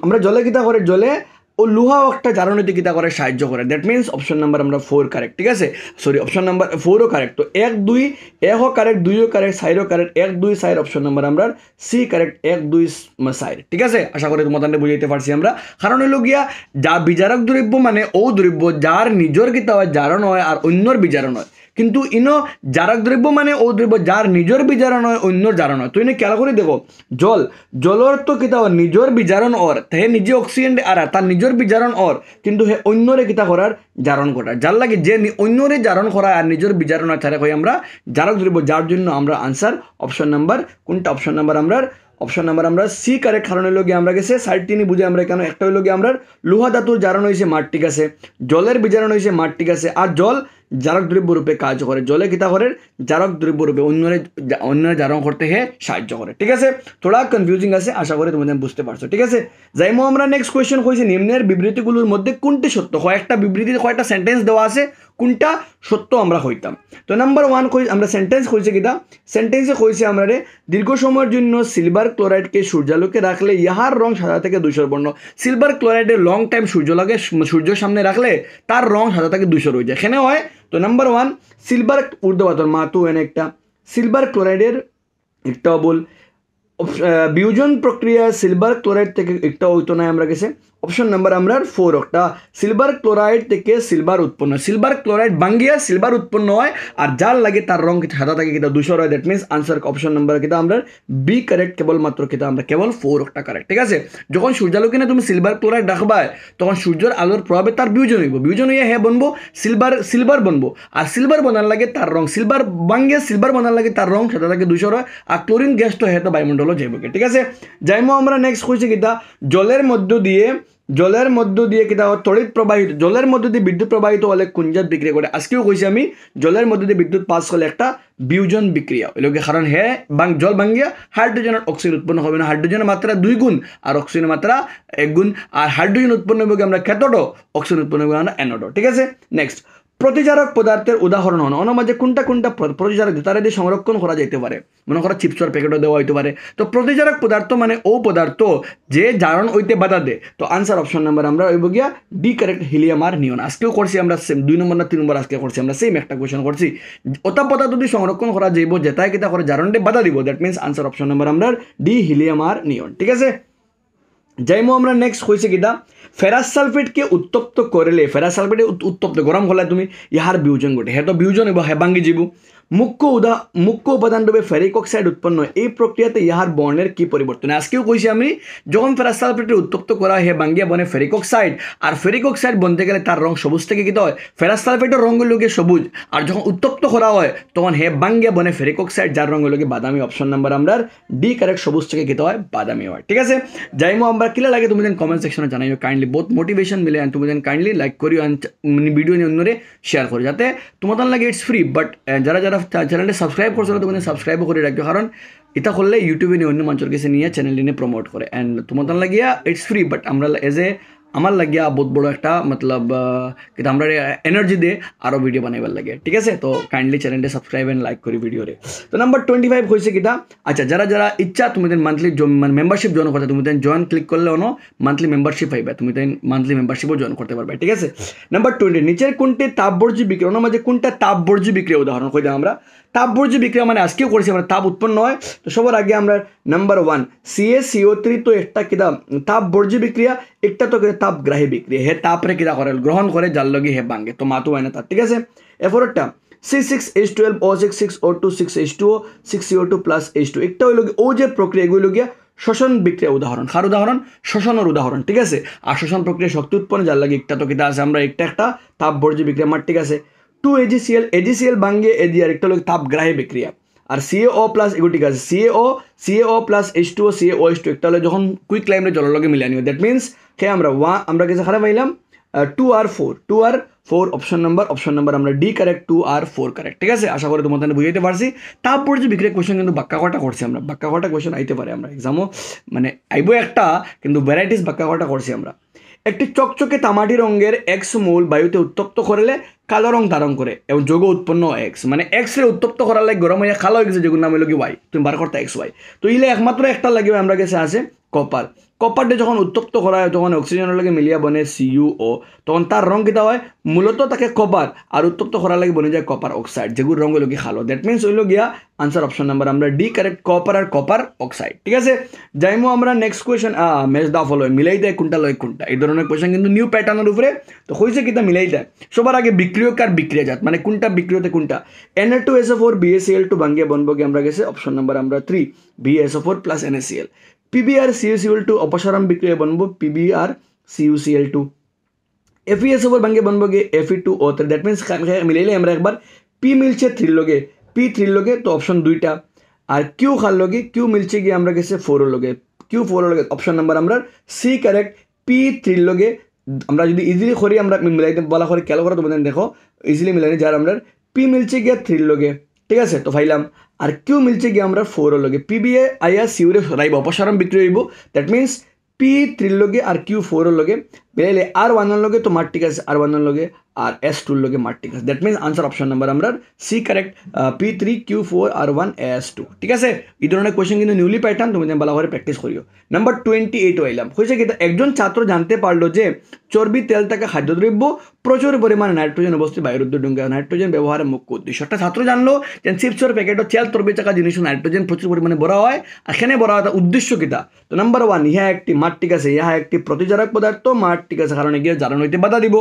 আমরা জলে কিতা করে জলে ও লোহা একটা জারণ হইতে কিতা করে সাহায্য করে দ্যাট মিনস অপশন নাম্বার আমরা 4 কারেক্ট ঠিক আছে সরি অপশন নাম্বার 4ও কারেক্ট তো 1 2 1ও কারেক্ট 2ও কারেক্ট 4ও কারেক্ট 1 2 4 অপশন নাম্বার আমরা সি কারেক্ট 1 2 4 ঠিক আছে আশা করি তোমাদের বুঝাইতে পারছি আমরা কারণ হলো গিয়া যা বিজারক দ্রব্য মানে ও দ্রব্য যার নিজের কিতা হয় জারণ হয় আর অন্যর বিজারণ হয় কিন্তু জারক দ্রব্য মানে ও দ্রব্য যার নিজের বিজারণ হয় অন্যর জারণ হয় তো খেয়াল করে দেখো জলর তো কিতা হয় নিজের বিজারণ অর হে নিজে অক্সিজেন আর তার নিজের বিজারণ অর কিন্তু হে অন্যরে কিতা করার জারণ করার যার লাগে যে অন্যরে জারণ করা আর নিজের বিজারণ হয় তারে কই আমরা জারক দ্রব্য যার জন্য আমরা আনসার অপশন নাম্বার কোনটা অপশন নাম্বার আমরা অপশন নাম্বার আমরা সি কারেক্ট। কারণ হইল গিয়ে আমরা গেছে সাইডটিনি বুঝে আমরা কেন একটা হইল গিয়ে আমরা লোহা ধাতুর জারণ হয়েছে মাঠ, ঠিক আছে, জলের বিজারণ হয়েছে মাঠ, ঠিক আছে, আর জল জারক দ্রব্য রূপে কাজ করে, জলে কিতা করে জারক দ্রব্য রূপে অন্যরা জারণ করতে হে সাহায্য করে, ঠিক আছে। থোড়া কনফিউজিং আছে, আশা করি তোমাদের বুঝতে পারছো, ঠিক আছে। যাইমো আমরা নেক্সট কোয়েশ্চেন হয়েছে নিম্নের বিবৃতিগুলোর মধ্যে কোনটি সত্য, কয়েকটা বিবৃতি কয়েকটা সেন্টেন্স দেওয়া আছে, কোনটা সত্য আমরা হইতাম। তো নাম্বার 1 আমরা সেন্টেন্স কইছে কিতা, সেন্টেন্সে কইছে আমরা রে দীর্ঘ সময়ের জন্য সিলভার ক্লোরাইডকে সূর্যালোকে রাখলে ইহার রং সাদা থেকে ধূসর বর্ণ। সিলভার ক্লোরাইডে লং টাইম সূর্যের সামনে রাখলে তার রং সাদা থেকে ধূসর হয়ে যায়, এখানে হয়। তো নাম্বার 1 সিলভার ঊর্ধ্বপাতন মাতু এনে একটা সিলভার ক্লোরাইডের একটা বল বিয়োজন প্রক্রিয়া সিলভার ক্লোরাইড থেকে একটা হইতো না আমরা গেছে। অপশন নাম্বার আমরা 4 একটা সিলভার ক্লোরাইড থেকে সিলভার উৎপন্ন, সিলভার ক্লোরাইড ভাঙ্গিয়া সিলভার উৎপন্ন হয় আর যার লাগে তার রং সাদা থাকে কিনা ধূসর হয়। That means answer option number কিনা আমরা বি কারেক্ট, কেবলমাত্র কিনা আমরা কেবল 4 একটা কারেক্ট, ঠিক আছে। যখন সূর্যালোকে না তুমি সিলভার ক্লোরাইড রাখবা তখন সূর্যের আলোর প্রভাবে তার বিয়োজন হইব, বিয়োজন হইয়া হ্যাঁ বনবো সিলভার বনবো, আর সিলভার বনার লাগে তার রং সিলভার ভাঙ্গিয়া সিলভার বনার লাগে তার রং সাদা থাকে ধূসর হয়, আর ক্লোরিন গ্যাস তো হ্যাঁ তো বায়ুমণ্ডলও যাইবকে, ঠিক আছে। যাইমো আমরা নেক্সট কইছি কিতা জলের মধ্য দিয়ে কিতা তড়িৎ প্রবাহিত, জলের মধ্য দিয়ে বিদ্যুৎ প্রবাহিত হলে কুঞ্জাত বিক্রিয়া করে। আজকেও কইছি আমি জলের মধ্য দিয়ে বিদ্যুৎ পাস হলে একটা বিয়োজন বিক্রিয়া এলোকে, কারণ হ্যাঁ জল ভাঙ্গিয়া হাইড্রোজেন আর অক্সিজেন উৎপন্ন হবে না, হাইড্রোজেনের মাত্রা 2 গুণ আর অক্সিজেনের মাত্রা 1 গুণ, আর হাইড্রোজেন উৎপন্ন হবে আমরা ক্যাথোডো, অক্সিজেন উৎপন্ন হবে আমরা অ্যানোডো, ঠিক আছে। নেক্সট প্রতিজারক পদার্থের উদাহরণ হন অনমাঝে কোনটা প্রতিজারক তারা দিয়ে সংরক্ষণ করা যেতে পারে, মনে করা চিপসর প্যাকেটও দেওয়া হইতে পারে। তো প্রতিজারক পদার্থ মানে ও পদার্থ যে জারণ হইতে বাধা দেয়। তো আনসার অপশন নাম্বার আমরা হইব গিয়া ডি কারেক্ট, হিলিয়াম আর নিয়ন। আজকেও করছি আমরা সেম 2 নম্বর না 3 নম্বর আজকে করছি আমরা সেম একটা কোয়েশ্চেন করছি, ওটা পদার্থ যদি সংরক্ষণ করা যাইব যেটাই কিতা করে জারণে বাধা দিব। That means answer option number আমরা ডি হিলিয়াম আর নিয়ন, ঠিক আছে। যাইমো আমরা নেক্সট কইছে কিতা ফেরাস সালফেটকে উত্তপ্ত করলে, ফেরাস সালফেটে উত্তপ্ত গরম হলে তুমি ইহার বিয়োজন ঘটে, হ্যাঁ তো বিয়োজন হইব হ্যাঁ ভাঙ্গি যাব। মুখ্য উপাদান রূপে ফেরিক অক্সাইড উৎপন্ন, এই প্রক্রিয়াতে ইহার বর্ণের কি পরিবর্তন। আজকেও কইছি আমি যখন ফেরাস সালফেটে উত্তপ্ত করা হয় ভাঙ্গিয়া বনে ফেরিক অক্সাইড, আর ফেরিক অক্সাইড বনতে গেলে তার রং সবুজ থেকে কিতা হয় ফেরাস সালফেটের রঙ হলো গিয়ে সবুজ, আর যখন উত্তপ্ত করা হয় তখন হে ভাঙ্গিয়া বনে ফেরিক অক্সাইড যার রঙ হলো গিয়ে বাদামি। অপশন নাম্বার আমরা ডি কারেক্ট, সবুজ থেকে কিতা হয় বাদামি হয়, ঠিক আছে। যাইমো আমরা কিলা লাগে তুমি কমেন্ট সেকশনে জানাইও কাইন্ডলি, বহুত মোটিভেশন মিলে তুমি কাইন্ডলি লাইক করিও ভিডিও নিয়ে অন্যরে শেয়ার করো যাতে তোমাদের লাগে ইটস ফ্রি, বাট যারা চ্যানেলটা সাবস্ক্রাইব করছো না তোমাদের সাবস্ক্রাইবও করে রাখবে, কারণ এটা করলে ইউটিউবে নিয়ে অন্য মানুষের কাছে নিয়ে চ্যানেল নিয়ে প্রমোট করে। অ্যান্ড তোমাদের লাগিয়া ইটস ফ্রি, বাট আমরা এজ এ আমার লাগিয়া বহুত বড় একটা মতলব কিন্তু আমরা এনার্জি দিয়ে আরও ভিডিও বানাইবার লাগে, ঠিক আছে। তো কাইন্ডলি চ্যানেলটা সাবস্ক্রাইব অ্যান্ড লাইক করি ভিডিওরে। তো নাম্বার 25 হয়েছে কিটা, আচ্ছা যারা ইচ্ছা তুমি মান্থলি মেম্বারশিপ জয়েন করতে, তুমি জয়েন ক্লিক করলে অনো মান্থলি মেম্বারশিপ পাইবে, তুমি মান্থলি মেম্বারশিপও জয়েন করতে পারবে, ঠিক আছে। নাম্বার 20 নিচের কোনটি তাপবর্জ্য বিক্রিয়া, ওনার মাঝে কোনটা তাপবর্জ্য বিক্রিয়া উদাহরণ কই আমরা। তাপবর্জ্য বিক্রিয়া মানে আজকেও করেছি আমরা তাপ উৎপন্ন হয়। তো সবার আগে আমরা নাম্বার 1 CaCO3 তো একটা কিতা তাপবর্জ্য বিক্রিয়া, একটা তো তাপগ্রাহী বিক্রিয়া, হে তাপরে কিতা করে গ্রহণ করে যার লগে হে ভাঙ্গে, তো মাতু হয় না তার, ঠিক আছে। এরপরটা C6H12O6 6O2 6H2O 6CO2 plus H2 একটা হইল ও যে প্রক্রিয়া এগুলো গিয়া শ্বসন বিক্রিয়া উদাহরণ, কার উদাহরণ শ্বসনের উদাহরণ, ঠিক আছে। আর শ্বসন প্রক্রিয়া শক্তি উৎপন্ন যার লাগে একটা তো কিতা আছে আমরা একটা তাপবর্জ্য বিক্রিয়া মার, ঠিক আছে। 2AgCl ভাঙ্গে এদি আর একটা হলো তাপগ্রাহী বিক্রিয়া, আর CaO প্লাস এগুলো ঠিক আছে CaO প্লাস H2O CaOH2 একটা হলো যখন কুইক ক্লাইমে জলের লগে মিলানি হয়। দ্যাট মিনস কে আমরা কিছু খারাপ পাইলাম 2R4 অপশন নাম্বার আমরা ডি কারেক্ট 2R4 কারেক্ট, ঠিক আছে। আশা করি তোমাদের বুঝাইতে পারছি। তারপর যে বিক্রিয়া কোয়েশ্চেন কিন্তু বাক্যা কটা করছি আমরা, বাক্যা কটা কোয়েশ্চেন আইতে পারে আমরা এক্সামও মানে আইবো একটা, কিন্তু ভ্যারাইটিস বাক্যা কটা করছি আমরা। একটি চকচকে তামাটি রঙের এক্স মূল বায়ুতে উত্তপ্ত করলে কালো রং ধারণ করে এবং যৌগ উৎপন্ন এক্স, মানে এক্স রে উত্তপ্ত করার লাগে গরম হয়ে কালো হয়ে গেছে যেগুলো নাম হলো কি ওয়াই, তুমি বার করতে XY। তো ইলে একমাত্র একটা লাগবে আমরা কাছে আছে কপারটা যখন উত্তপ্ত করা হয় তখন অক্সিজেনের লাগে মিলিয়া বনে CuO, তখন তার রং কিতা হয় মূলত তাকে কপার, আর উত্তপ্ত করার লাগে বনে যায় কপার অক্সাইড যেগুলো রঙ হলো কি খালো। দ্যাট মিনস হইল গিয়া আনসার অপশন নাম্বার আমরা ডি কারেক্ট কপার আর কপার অক্সাইড, ঠিক আছে। যাইমো আমরা নেক্সট কোয়েশ্চেন ম্যাচ দা ফলো মিলাই দেয় কোনটা লয় কোনটা, এই ধরনের কোয়েশ্চেন কিন্তু নিউ প্যাটার্নের উপরে। তো হয়েছে কিতা মিলাই দেয় সবার আগে বিক্রিয়ক আর বিক্রিয়াজাত মানে কোনটা বিক্রিয়তে কোনটা। Na2SO4 BaCl2 ভাঙ্গে বনবো কি আমরা গেছে অপশন নাম্বার আমরা 3 BaSO4 plus NaCl। PbR CuCl2 অপসারণ বিক্রিয়া বনবো PbR CuCl2। FeSO4 ভাঙ্গে বনবো কি Fe2O3। দ্যাট মিনস মিলাইলে আমরা একবার P মিলছে 3 লগে P3 লগে, তো অপশন 2টা। আর কিউ খার লগে কিউ মিলছে গিয়ে আমরা গেছে 4 এর লগে কিউ 4 এর লগে অপশন নাম্বার আমরা সি কারেক্ট পি 3 লগে আমরা যদি ইজিলি করি আমরা মিলাইতে বলা করে কেন করে তোমাদের দেখো ইজিলি মিলাইনি যার আমরা পি মিলছে গিয়ে 3 লগে ঠিক আছে তো ফাইলাম আর কিউ মিলছে গিয়ে আমরা 4 এর লগে পি বিয়ে আইয়া সিউরে রাইব অপসারণ বিক্রি হইব দ্যাট মিন্স পি 3 লগে আর কিউ 4 এর লগে মিলাইলে আর 1 এর লগে তো মার ঠিক আছে আর 1 এর লগে আর এস 2 এর লগে মার ঠিক আছে that means answer option number আমরা সি কারেক্ট পি 3 কিউ 4 আর 1 এস 2 ঠিক আছে এই ধরনের কোয়েশ্চেন কিন্তু নিউলি প্যাটার্ন তুমি ভালো করে প্র্যাকটিস করিও নাম্বার 28 হইলাম হয়েছে কি একজন ছাত্র জানতে পারলো যে চর্বি তেল থেকে খাদ্যদ্রব্য প্রচুর পরিমাণে নাইট্রোজেন অবস্থিত বায়ুরুদ্ধ নাইট্রোজেন ব্যবহারের মুখ্য উদ্দেশ্য একটা ছাত্র জানলো যে চিপসের প্যাকেটও তেল চর্বি থাকা জিনিস নাইট্রোজেন প্রচুর পরিমাণে ভরা হয় আর এখানে ভরা হয় উদ্দেশ্য কিতা তো নাম্বার 1 ইহা একটি মার ঠিক আছে ইহা একটি প্রতিজারক পদার্থ মার ঠিক আছে কারণ এগিয়ে জারণ হইতে বাধা দিব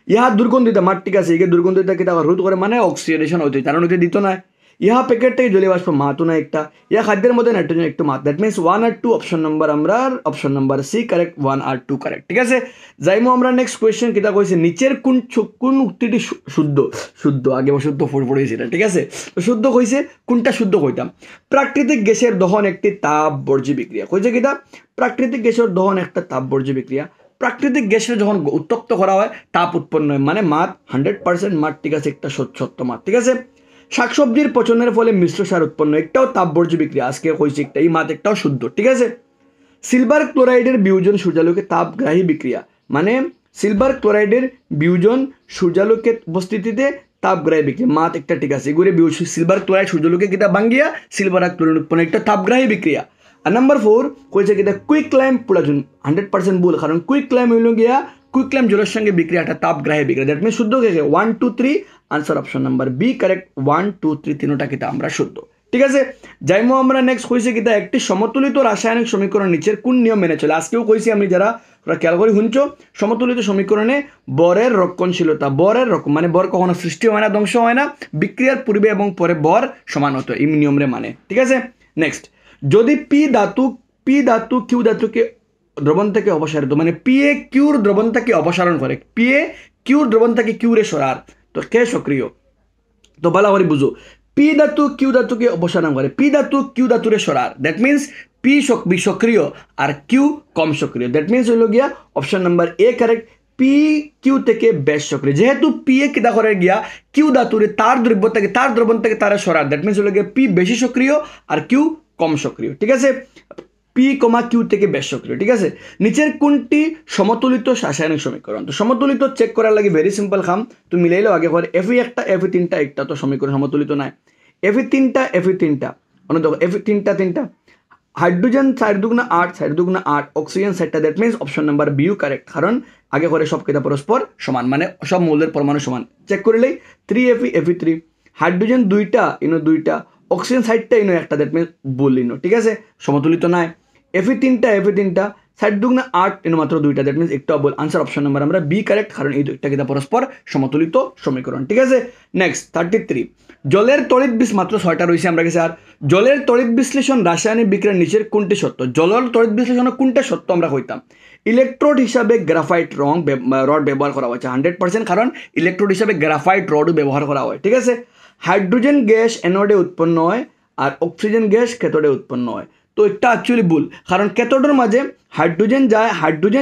ইহা দুর্গন্ধিতা মার ঠিক আছে এগিয়ে দুর্গন্ধিতা কিতা রোধ করে মানে অক্সিডেশন হইতে জারণ হইতে দিত না ইহা প্যাকেট থেকে জলীয় বাষ্প মাতো না একটা ইহা খাদ্যের মধ্যে নাইট্রোজেন একটু মাত দ্যাট মিন্স 1 আর 2 অপশন নাম্বার আমরা অপশন নাম্বার সি কারেক্ট 1 আর 2 কারেক্ট ঠিক আছে যাইমো আমরা নেক্সট কোয়েশ্চেন কিতা কইছে নিচের কোন উক্তিটি শুদ্ধ আগে শুদ্ধ পড়েছি এটা ঠিক আছে তো শুদ্ধ কইছে কোনটা শুদ্ধ কইতাম প্রাকৃতিক গ্যাসের দহন একটি তাপ বর্জ্য বিক্রিয়া কইছে কিতা প্রাকৃতিক গ্যাসের দহন একটা তাপ বর্জ্য বিক্রিয়া প্রাকৃতিক গ্যাসে যখন উত্তপ্ত করা হয় তাপ উৎপন্ন হয় মানে মাত 100% মাত ঠিক আছে একটা সত্য মাত ঠিক আছে শাকসবজির পচনের ফলে মিশ্র সার উৎপন্ন একটাও তাপবর্জ্য বিক্রিয়া আজকে কইছি একটা এই মাত একটাও শুদ্ধ ঠিক আছে সিলভার ক্লোরাইডের বিয়োজন সূর্যালোকে তাপগ্রাহী বিক্রিয়া মানে সিলভার ক্লোরাইডের বিয়োজন সূর্যালোকের উপস্থিতিতে তাপগ্রাহী বিক্রিয়া মাত একটা ঠিক আছে এগুলো সিলভার ক্লোরাইড সূর্যালোকে কিতা বাঙ্গিয়া সিলভার আর ক্লোরাইড উৎপন্ন একটা তাপগ্রাহী বিক্রিয়া আর নাম্বার 4 কইছে কিতা কুইক লাইম পোড়াজন 100% ভুল কারণ কুইক লাইম হইল গিয়া কুইক লাইম জলের সঙ্গে বিক্রিয়া একটা তাপগ্রাহী বিক্রিয়া দ্যাট মিন্স শুদ্ধ গেছে 1 2 3 answer option number B correct 1 2 3 তিনটা কিতা আমরা শুদ্ধ ঠিক আছে যাইমো আমরা নেক্সট কইছে কিতা একটি সমতুলিত রাসায়নিক সমীকরণ নিচের কোন নিয়ম মেনে চলে আজকেও কইছি আমি যারা খেয়াল করে শুনছো সমতুলিত সমীকরণে বরের রক্ষণশীলতা বরের রকম মানে বর কখনো সৃষ্টি হয় না ধ্বংস হয় না বিক্রিয়ার পূর্বে এবং পরে বর সমান হতো এই নিয়মরে মানে ঠিক আছে নেক্সট যদি পি ধাতু কিউ ধাতুকে দ্রবণ থেকে অপসারিত মানে পি এ কিউর দ্রবণ থেকে অপসারণ করে পি এ কিউর দ্রবণ থেকে কিউরে সরার তো কে সক্রিয় তো ভালো করে বুঝো পি ধাতু কিউ ধাতুকে অপসারণ করে পি ধাতু Q ধাতুরে Sorar that means P সক্রিয় আর কিউ কম সক্রিয় দ্যাট মিন্স হইল গিয়া option number A correct P Q থেকে বেশ সক্রিয় যেহেতু পি এ কিতা করে গিয়া কিউ ধাতুরে তার দ্রবণ থেকে তারা সরার দ্যাট মিন্স হইল গিয়া পি বেশি সক্রিয় আর কিউ কম সক্রিয় ঠিক আছে পি কমা কিউ থেকে বেশ সক্রিয় ঠিক আছে নিচের কোনটি সমতুলিত রাসায়নিক সমীকরণ তো সমতুলিত চেক করার লাগে ভেরি সিম্পল খাম তুমি মিলাইলেও আগে করে এফি একটা এফি তিনটা একটা তো সমীকরণ সমতুলিত নাই এফি তিনটা মানে দেখো এফি তিনটা হাইড্রোজেন 4 দুগুণা 8 অক্সিজেন 7টা that means option number B correct কারণ আগে করে সব কেতা পরস্পর সমান মানে সব মৌলের পরমাণু সমান চেক করলেই 3 এফি 3 হাইড্রোজেন দুইটা অক্সিজেন 7টা একটা দ্যাট মিন্স বললিনো ঠিক আছে সমতুলিত নাই এফি তিনটা 7 দুগুণা 8 মাত্র দুইটা দ্যাট মিন্স একটা বল আনসার অপশন নাম্বার আমরা বি কারেক্ট কারণ এই দুইটা কিতা পরস্পর সমতুলিত সমীকরণ ঠিক আছে নেক্সট 33 জলের তড়িৎ মাত্র 6টা রয়েছে আমরা কাছে আর জলের তড়িৎ বিশ্লেষণ রাসায়নিক বিক্রিয়ার নিচের কোনটি সত্য জলের তড়িৎ বিশ্লেষণ কোনটা সত্য আমরা কইতাম ইলেকট্রোড হিসাবে গ্রাফাইট রড ব্যবহার করা হয়েছে 100% কারণ ইলেকট্রোড হিসাবে গ্রাফাইট রডও ব্যবহার করা হয় ঠিক আছে হাইড্রোজেন গ্যাস অ্যানোডে উৎপন্ন হয় আর অক্সিজেন গ্যাস ক্যাথোডে উৎপন্ন হয় তো এটা অ্যাকচুয়ালি ভুল কারণ ক্যাথোডের মাঝে হাইড্রোজেন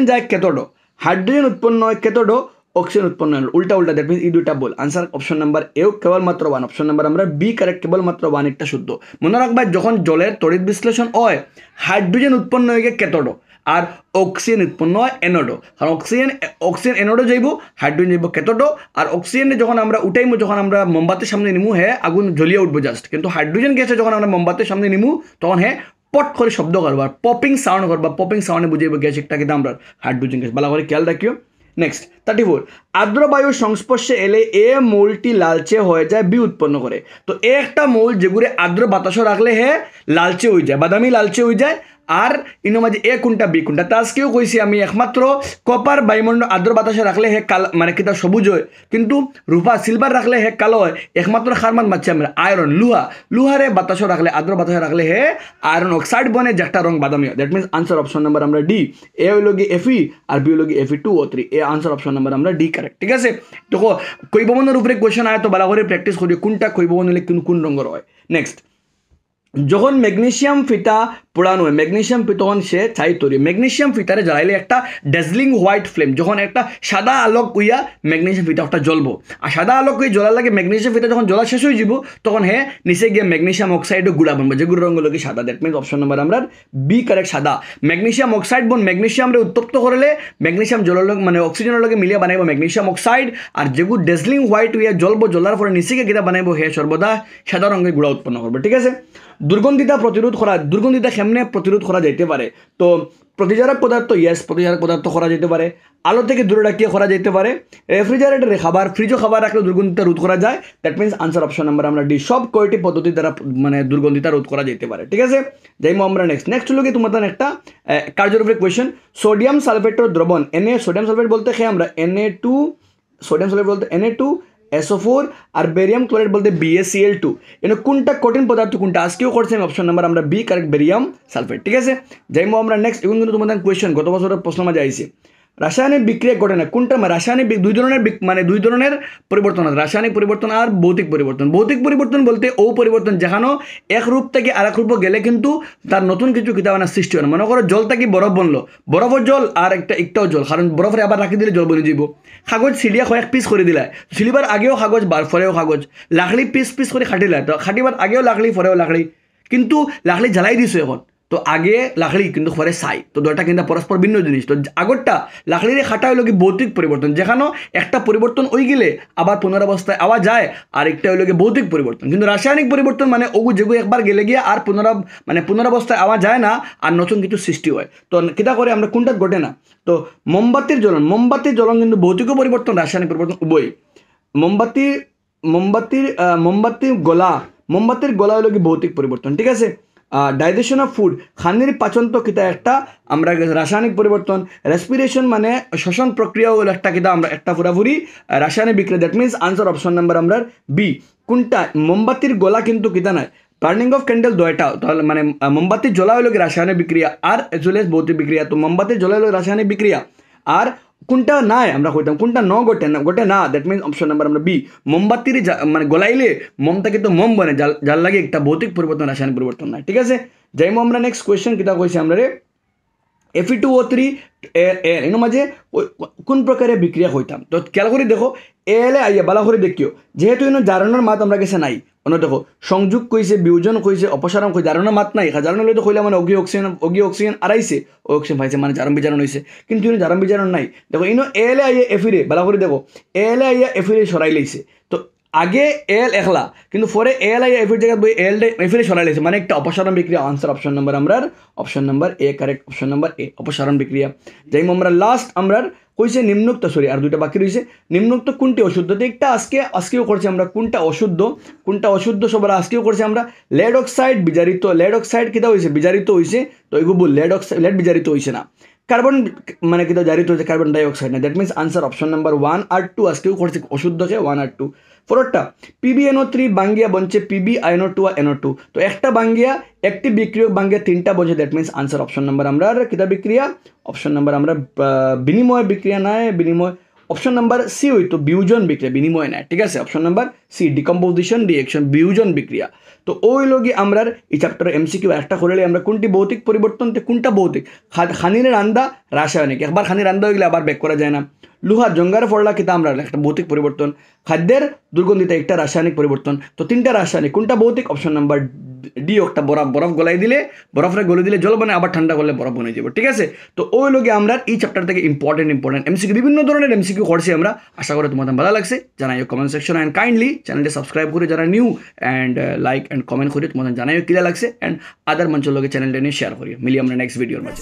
যায় ক্যাথোডো হাইড্রোজেন উৎপন্ন হয় ক্যাথোডো অক্সিজেন উৎপন্ন হয় উল্টা দ্যাট মিন্স এই দুইটা ভুল আনসার অপশন নাম্বার এও কেবলমাত্র 1 অপশন নাম্বার আমরা বি কারেক্ট কেবলমাত্র 1 একটা শুদ্ধ মনে রাখবা যখন জলের তড়িৎ বিশ্লেষণ হয় হাইড্রোজেন উৎপন্ন হয়ে গিয়ে ক্যাথোডো আর অক্সিজেন উৎপন্ন হয় অ্যানোডো কারণ অক্সিজেন অ্যানোডো যাইব হাইড্রোজেন যাইব ক্যাথোডো আর অক্সিজেনে যখন আমরা উঠাইমু যখন আমরা মোমবাতির সামনে নিমু আগুন জ্বলিয়ে উঠবো জাস্ট কিন্তু হাইড্রোজেন গ্যাসে যখন আমরা মোমবাতির সামনে নিমু তখন পট করে শব্দ করবা পপিং সাউন্ডে বুঝাইব গ্যাস একটা কিন্তু আমরা হাইড্রোজেন গ্যাস ভালো করে খেয়াল রাখিও নেক্সট 34 আর্দ্র বায়ুর সংস্পর্শে এলে এ মৌলটি লালচে হয়ে যায় বি উৎপন্ন করে তো একটা মৌল যেগুলো আর্দ্র বাতাসও রাখলে লালচে হয়ে যায় বাদামি লালচে হয়ে যায় আর ইনো মাঝে এ কোনটা বি কোনটা তা আজকেও কইছি আমি একমাত্র কপার বায়ুমণ্ডল আর্দ্র বাতাসে রাখলে মানে কিতা সবুজ হয় কিন্তু রূপা সিলভার রাখলে কালো হয় একমাত্র খারমান মারছি আমরা আয়রন লুহারে বাতাসও রাখলে আর্দ্র বাতাসে রাখলে আয়রন অক্সাইড বনে যেটা রং বাদামি হয় that means answer option number আমরা ডি এ হইল গিয়ে এফি আর বি হইল গিয়ে এফি 2 ও 3 এ আনসার অপশন নাম্বার আমরা ডি কারেক্ট ঠিক আছে তো কৈববনের উপরে কোয়েশ্চেন আয় তো ভালো করে প্র্যাকটিস করি কোনটা কৈববন হলে কোন রঙের হয় নেক্সট যখন ম্যাগনেসিয়াম ফিতা পোড়ানো হয় ম্যাগনেসিয়াম তখন সে চাই তৈরি ম্যাগনেসিয়াম ফিতারে জ্বালাইলে একটা ড্যাজলিং হোয়াইট ফ্লেম যখন একটা সাদা আলোক উইয়া ম্যাগনেসিয়াম ফিতা একটা জ্বলবো আর সাদা আলোক উই জ্বলার লাগে ম্যাগনেসিয়াম ফিতা যখন জ্বলা শেষ হয়ে যাব তখন হে নিচে গিয়ে ম্যাগনেসিয়াম অক্সাইডও গুড়া বানবো যে গুড় রঙ লোক সাদা দ্যাট মিনস অপশন নাম্বার আমরা বি কারেক্ট সাদা ম্যাগনেসিয়াম অক্সাইড বোন ম্যাগনেসিয়ামরে উত্তপ্ত করলে ম্যাগনেসিয়াম জলের লগে মানে অক্সিজেনের লগে মিলিয়ে বানাইব ম্যাগনেসিয়াম অক্সাইড আর যেগুলো ড্যাজলিং হোয়াইট উইয়া জ্বলবো জ্বলার পরে নিচে গিয়ে বানাইব হে সর্বদা সাদা রঙের গুড়া উৎপন্ন করবে ঠিক আছে দুর্গন্ধিতা কেমনে প্রতিরোধ করা যেতে পারে তো প্রতিজারক পদার্থ ইয়েস প্রতিজারক পদার্থ করা যেতে পারে আলো থেকে দূরে রাখিয়ে করা যেতে পারে রেফ্রিজারেটরে ফ্রিজও খাবার রাখলে দুর্গন্ধিতা রোধ করা যায় that means answer option number আমরা ডি সব কয়টি পদ্ধতি দ্বারা মানে দুর্গন্ধিতা রোধ করা যেতে পারে ঠিক আছে যাইমো আমরা নেক্সট হলো কি তোমাদের একটা কার্যের উপরে কোয়েশ্চেন সোডিয়াম সালফেটের দ্রবণ সোডিয়াম সালফেট বলতে আমরা সোডিয়াম সালফেট বলতে SO4 আর বেরিয়াম ক্লোরাইড বলতে BaCl2 এনে কোনটা কঠিন পদার্থ কোনটা আজকেও করছেন অপশন নাম্বার আমরা বি কারেক্ট বেরিয়াম সালফেট ঠিক আছে যাইমো আমরা নেক্সট এখন কিন্তু তোমাদের কোয়েশ্চেন গত বছরের প্রশ্ন মাঝে আইছে রাসায়নিক বিক্রিয়া ঘটে না কোনটা রাসায়নিক দুই ধরনের পরিবর্তন আছে রাসায়নিক পরিবর্তন আর ভৌতিক পরিবর্তন বলতে ও পরিবর্তন যেখানে এক রূপ থেকে আরেক রূপ গেলে কিন্তু তার নতুন কিছু কিতাবানা সৃষ্টি হয় মনে করো জল থেকে বরফ বনলো বরফের জল আর একটাও জল কারণ বরফে আবার রাখি দিলে জল বনে যাব কাগজ সিলিয়া কয়েক পিস করে দিলা সিলিবার আগেও কাগজ ফরেও কাগজ লাকড়ি পিস করে খাটিলা তো খাটিবার আগেও লাকড়ি ফরেও লাকড়ি কিন্তু লাকড়ি জ্বালাই দিছো এখন তো আগে লাকড়ি কিন্তু পরে ছাই তো দুটা কিন্তু পরস্পর ভিন্ন জিনিস তো আগরটা লাকড়িরে খাটা হইল কি ভৌতিক পরিবর্তন যেখানে একটা পরিবর্তন হয়ে গেলে আবার পুনরাবস্থায় আওয়া যায় আর একটা হইল কি ভৌতিক পরিবর্তন কিন্তু রাসায়নিক পরিবর্তন মানে ওগু যেগু একবার গেলে গিয়ে আর পুনরাবস্থায় আওয়া যায় না আর নতুন কিছু সৃষ্টি হয় তো কিতা করে আমরা কোনটা ঘটে না তো মোমবাতির জ্বলন কিন্তু ভৌতিক পরিবর্তন রাসায়নিক পরিবর্তন উভয় মোমবাতির গলা হইল কি ভৌতিক পরিবর্তন ঠিক আছে ডাইজেশন অফ ফুড খানির পাচনতো কিতা একটা আমরা রাসায়নিক পরিবর্তন রেসপিরেশন মানে শ্বসন প্রক্রিয়া হলো একটা কিতা আমরা একটা পুরাপুরি রাসায়নিক বিক্রিয়া that means answer option number আমরা বি কোনটা মোমবাতির গলা কিন্তু কিতা নাই বার্নিং অফ ক্যান্ডেল দয়টা তাহলে মানে মোমবাতির জ্বলা হলো কি রাসায়নিক বিক্রিয়া আর এজুলেস ভৌতিক বিক্রিয়া তো মোমবাতির জ্বলা হলো রাসায়নিক বিক্রিয়া আর কোনটা নাই আমরা কইতাম কোনটা ঘটে না দ্যাট মিনস অপশন নাম্বার আমরা বি মোমবাতির মানে গলাইলে মোমটা কিন্তু মোম বনে যার লাগে একটা ভৌতিক পরিবর্তন রাসায়নিক পরিবর্তন নাই ঠিক আছে যাইমো আমরা নেক্সট কোয়েশ্চেন কিতা কইছি আমরা রে Fe2O3 এর মাঝে কোন প্রকারের বিক্রিয়া হইতাম তো খেয়াল করে দেখো এলে আইয়া বালা করে দেখিও যেহেতু ইনো জারণের মাত আমরা কাছে নাই অন্য দেখো সংযোগ কইছে বিয়োজন কইছে অপসারণ কইছে জারণের মাত নাই জারণ হলে তো কইলে মানে অগি অক্সিজেন আড়াইছে অক্সিজেন পাইছে মানে জারণ বিজারণ হইছে কিন্তু ইনো জারণ বিজারণ নাই দেখো ইনো এলে আইয়া এফিরে বালা করে দেখো এলে আইয়া এফিরে সরাই লইছে তো আগে এল একলা কিন্তু পরে এল আইয়া এফির জায়গায় বই এফিরে সরাই লইছে মানে একটা অপসারণ বিক্রিয়া আনসার অপশন নাম্বার আমরা option number A correct option number এ অপসারণ বিক্রিয়া যাইম আমরা লাস্ট আমরা কইছে নিম্নোক্ত আর দুইটা বাকি রয়েছে নিম্নোক্ত কোনটি অশুদ্ধ তো একটা আজকেও করছি আমরা কোনটা অশুদ্ধ সবার আজকেও করছি আমরা লেড অক্সাইড কিটা হয়েছে বিজারিত হয়েছে তো এগুলো লেড বিজারিত হয়েছে না কার্বন মানে কিটা জারিত হয়েছে কার্বন ডাইঅক্সাইড না that means answer option number 1 আর 2 আজকেও করছি অশুদ্ধকে 1 আর 2 ফোরটা PbNO3 বাঙ্গিয়া বনছে PbINO2 আর NO2 তো একটা বাঙ্গিয়া একটি বিক্রিয়ক বাঙ্গিয়া তিনটা বনছে that means answer option number আমরা কিতা বিক্রিয়া অপশন নাম্বার আমরা বিনিময় বিক্রিয়া নাই বিনিময় অপশন নাম্বার সি হইতো বিউজন বিক্রিয়া বিনিময় নাই ঠিক আছে option number C decomposition reaction বিউজন বিক্রিয়া তো ওই লগি আমরা এই চ্যাপ্টারে এমসিকিউ একটা করলে আমরা কোনটি ভৌতিক পরিবর্তন কোনটা ভৌতিক খানির রান্দা রাসায়নিক একবার খানির রান্দা হয়ে গেলে আবার ব্যাক করা যায় না লুহা জঙ্গারে ফড়লা কিতা আমরা একটা ভৌতিক পরিবর্তন খাদ্যের দুর্গন্ধিতা একটা রাসায়নিক পরিবর্তন তো তিনটা রাসায়নিক কোনটা ভৌতিক অপশন নাম্বার ডি একটা বরফ গলাই দিলে বরফরে গলে দিলে জল বনে আবার ঠান্ডা করলে বরফ বনে যাবে ঠিক আছে তো ওই লোকে আমরা এই চ্যাপ্টার থেকে ইম্পর্টেন্ট এমসিকিউ বিভিন্ন ধরনের এমসিকিউ করছি আমরা আশা করি তোমাদের ভালো লাগছে জানাইও কমেন্ট সেকশন অ্যান্ড কাইন্ডলি চ্যানেলটি সাবস্ক্রাইব করে যারা new and like and comment করে তোমাদের জানাইও কিলা লাগছে অ্যান্ড আদার মঞ্চের লোকে চ্যানেলটা নিয়ে শেয়ার করি মিলি আমরা নেক্সট ভিডিওর মাঝে